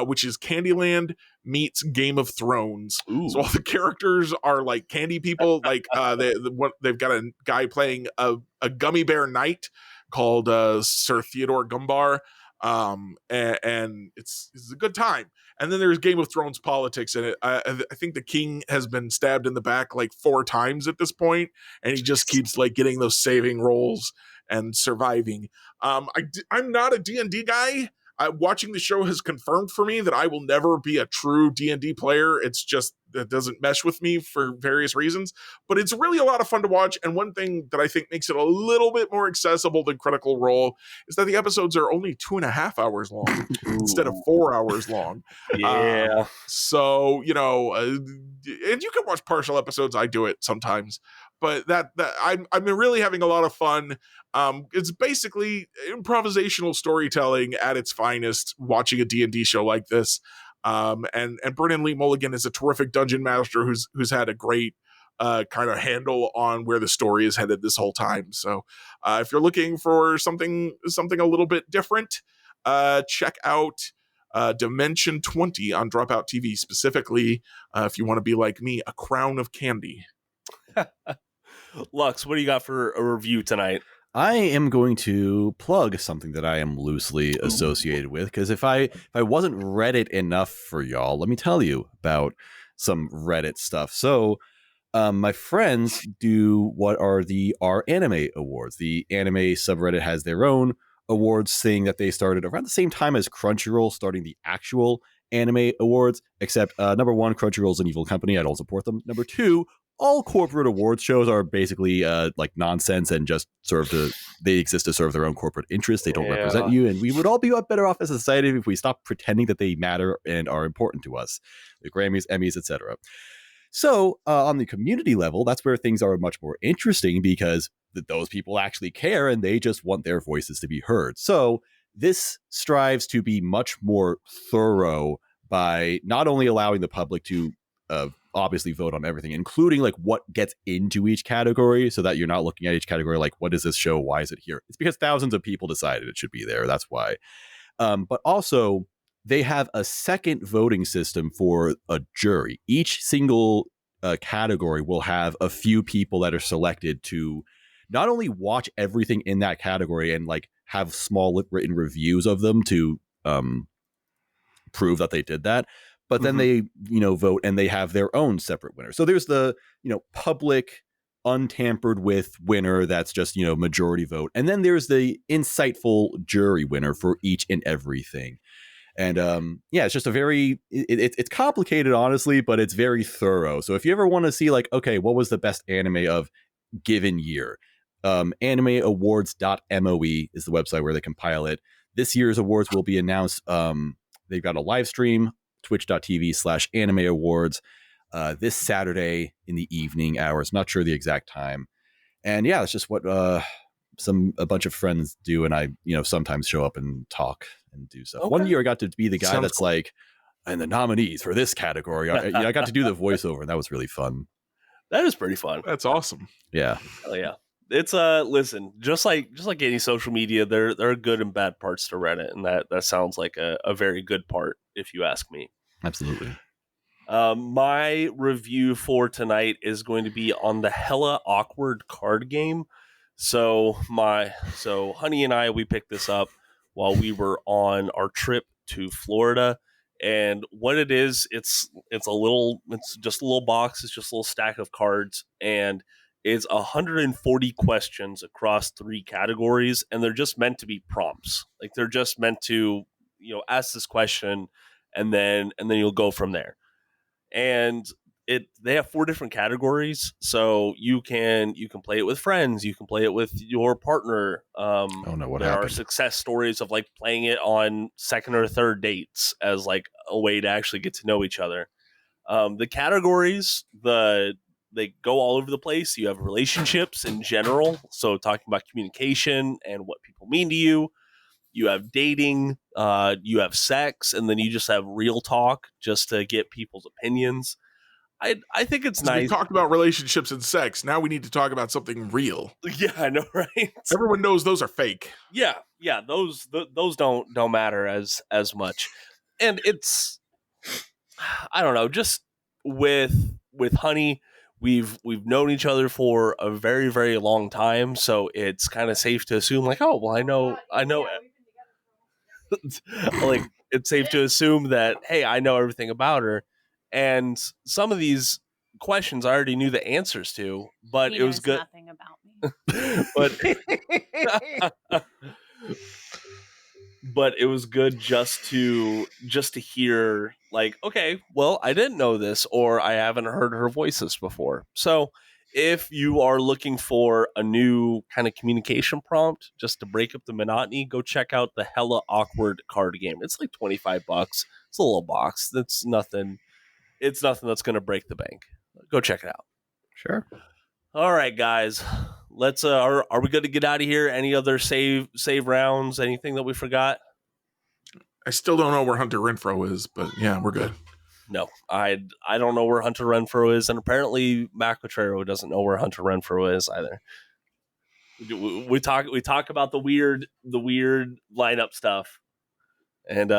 S2: which is Candyland meets Game of Thrones.
S1: Ooh.
S2: So all the characters are like candy people. Like they've got a guy playing a gummy bear knight called Sir Theodore Gumbar. And it's a good time. And then there's Game of Thrones politics in it. I think the king has been stabbed in the back like 4 times at this point, and he just keeps like getting those saving rolls and surviving. I'm not a D&D guy. Watching the show has confirmed for me that I will never be a true D&D player. It's just that doesn't mesh with me for various reasons, but it's really a lot of fun to watch. And one thing that I think makes it a little bit more accessible than Critical Role is that the episodes are only 2.5 hours long instead of 4 hours long.
S1: Yeah.
S2: So, you know, and you can watch partial episodes. I do it sometimes, but that I'm really having a lot of fun. It's basically improvisational storytelling at its finest, watching a D&D show like this. And Brennan Lee Mulligan is a terrific dungeon master who's had a great kind of handle on where the story is headed this whole time. So if you're looking for something a little bit different, check out Dimension 20 on Dropout TV, specifically if you want to be like me, A Crown of Candy.
S1: Lux, what do you got for a review tonight?
S3: I am going to plug something that I am loosely associated with, because if I wasn't Reddit enough for y'all, let me tell you about some Reddit stuff. So my friends do what are the R Anime Awards. The anime subreddit has their own awards thing that they started around the same time as Crunchyroll starting the actual anime awards, except number 1, Crunchyroll's an evil company. I don't support them. Number 2, all corporate awards shows are basically like nonsense and just they exist to serve their own corporate interests. They don't represent you. And we would all be better off as a society if we stopped pretending that they matter and are important to us. The Grammys, Emmys, etc. So on the community level, that's where things are much more interesting, because those people actually care and they just want their voices to be heard. So this strives to be much more thorough by not only allowing the public to obviously vote on everything, including like what gets into each category, so that you're not looking at each category like, what is this show? Why is it here? It's because thousands of people decided it should be there. That's why. But also they have a second voting system for a jury. Each single category will have a few people that are selected to not only watch everything in that category and like have small written reviews of them to prove that they did that, but then they, vote and they have their own separate winner. So there's the, public, untampered with winner that's just, majority vote. And then there's the insightful jury winner for each and everything. And it's just a very, it's complicated, honestly, but it's very thorough. So if you ever want to see like, okay, what was the best anime of given year? Animeawards.moe is the website where they compile it. This year's awards will be announced. They've got a live stream, twitch.tv/anime awards this Saturday in the evening hours. Not sure the exact time. And yeah, it's just what a bunch of friends do. And I, sometimes show up and talk and do stuff. Okay. One year I got to be the guy that's cool. Like, and the nominees for this category. I got to do the voiceover, and that was really fun.
S1: That is pretty fun.
S2: That's awesome.
S3: Yeah.
S1: Hell yeah. It's listen, just like any social media, there are good and bad parts to Reddit, and that sounds like a very good part, if you ask me.
S3: Absolutely.
S1: My review for tonight is going to be on the hella awkward card game. So Honey and I, we picked this up while we were on our trip to Florida. And what it is, it's just a little box. It's just a little stack of cards, and it's 140 questions across 3 categories. And they're just meant to be prompts. Like they're just meant to, ask this question and then you'll go from there. And they have 4 different categories. So you can play it with friends. You can play it with your partner.
S3: What
S1: there
S3: happened?
S1: Are success stories of like playing it on second or third dates as like a way to actually get to know each other. The categories, they go all over the place. You have relationships in general. So talking about communication and what people mean to you. you have dating, you have sex, and then you just have real talk just to get people's opinions. I think it's nice.
S2: We talked about relationships and sex. Now we need to talk about something real.
S1: Yeah, I know, right?
S2: Everyone knows those are fake.
S1: Yeah, those don't matter as much, and it's, I don't know, just with Honey, we've known each other for a very, very long time, so it's kind of safe to assume like, oh well, I know, like it's safe to assume that, hey, I know everything about her, and some of these questions I already knew the answers to, but
S7: He
S1: it was
S7: knows
S1: good.
S7: nothing about me.
S1: But it was good just to hear like, okay, well, I didn't know this, or I haven't heard her voices before. So if you are looking for a new kind of communication prompt just to break up the monotony, go check out the Hella Awkward card game. It's like $25. It's a little box. That's nothing. It's nothing that's going to break the bank. Go check it out.
S3: Sure.
S1: All right, guys. Let's are we good to get out of here? Any other save rounds? Anything that we forgot?
S2: I still don't know where Hunter Renfrow is, but yeah, we're good.
S1: No, I don't know where Hunter Renfrow is, and apparently Mac Potrero doesn't know where Hunter Renfrow is either. We talk about the weird lineup stuff, and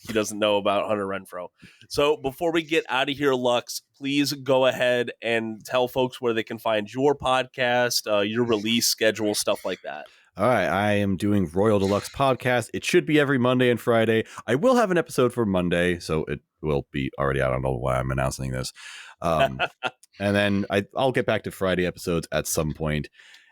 S1: he doesn't know about Hunter Renfrow. So before we get out of here, Lux, please go ahead and tell folks where they can find your podcast, your release schedule, stuff like that.
S3: All right, I am doing Royal de Lux Podcast. It should be every Monday and Friday. I will have an episode for Monday, so it will be already out. I don't know why I'm announcing this. And then I'll get back to Friday episodes at some point.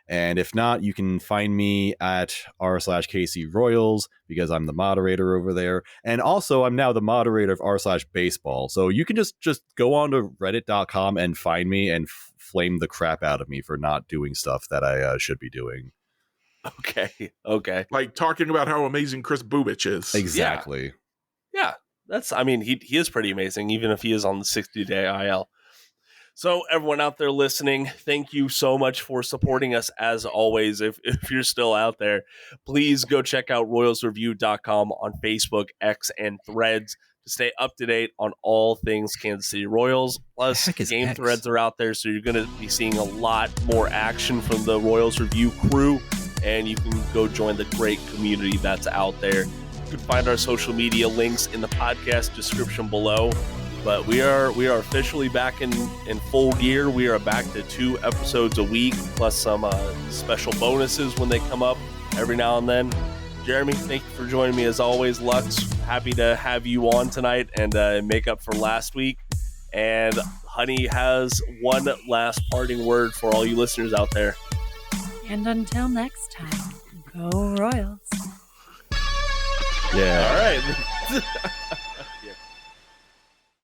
S3: And if not, you can find me at r/KC Royals because I'm the moderator over there. And also, I'm now the moderator of r/baseball. So you can just go on to reddit.com and find me and flame the crap out of me for not doing stuff that I should be doing.
S1: Okay.
S2: Like talking about how amazing Chris Bubich is.
S3: Exactly.
S1: Yeah. He is pretty amazing, even if he is on the 60-day IL. So everyone out there listening, thank you so much for supporting us as always. If you're still out there, please go check out royalsreview.com on Facebook, X, and Threads to stay up to date on all things Kansas City Royals. Plus, game
S3: X?
S1: threads are out there, so you're going to be seeing a lot more action from the Royals Review crew, and you can go join the great community that's out there. You can find our social media links in the podcast description below. But we are officially back in full gear. We are back to 2 episodes a week, plus some special bonuses when they come up every now and then. Jeremy, thank you for joining me as always. Lux, happy to have you on tonight and make up for last week. And Honey has one last parting word for all you listeners out there.
S7: And until next time, go Royals.
S3: Yeah.
S1: All right.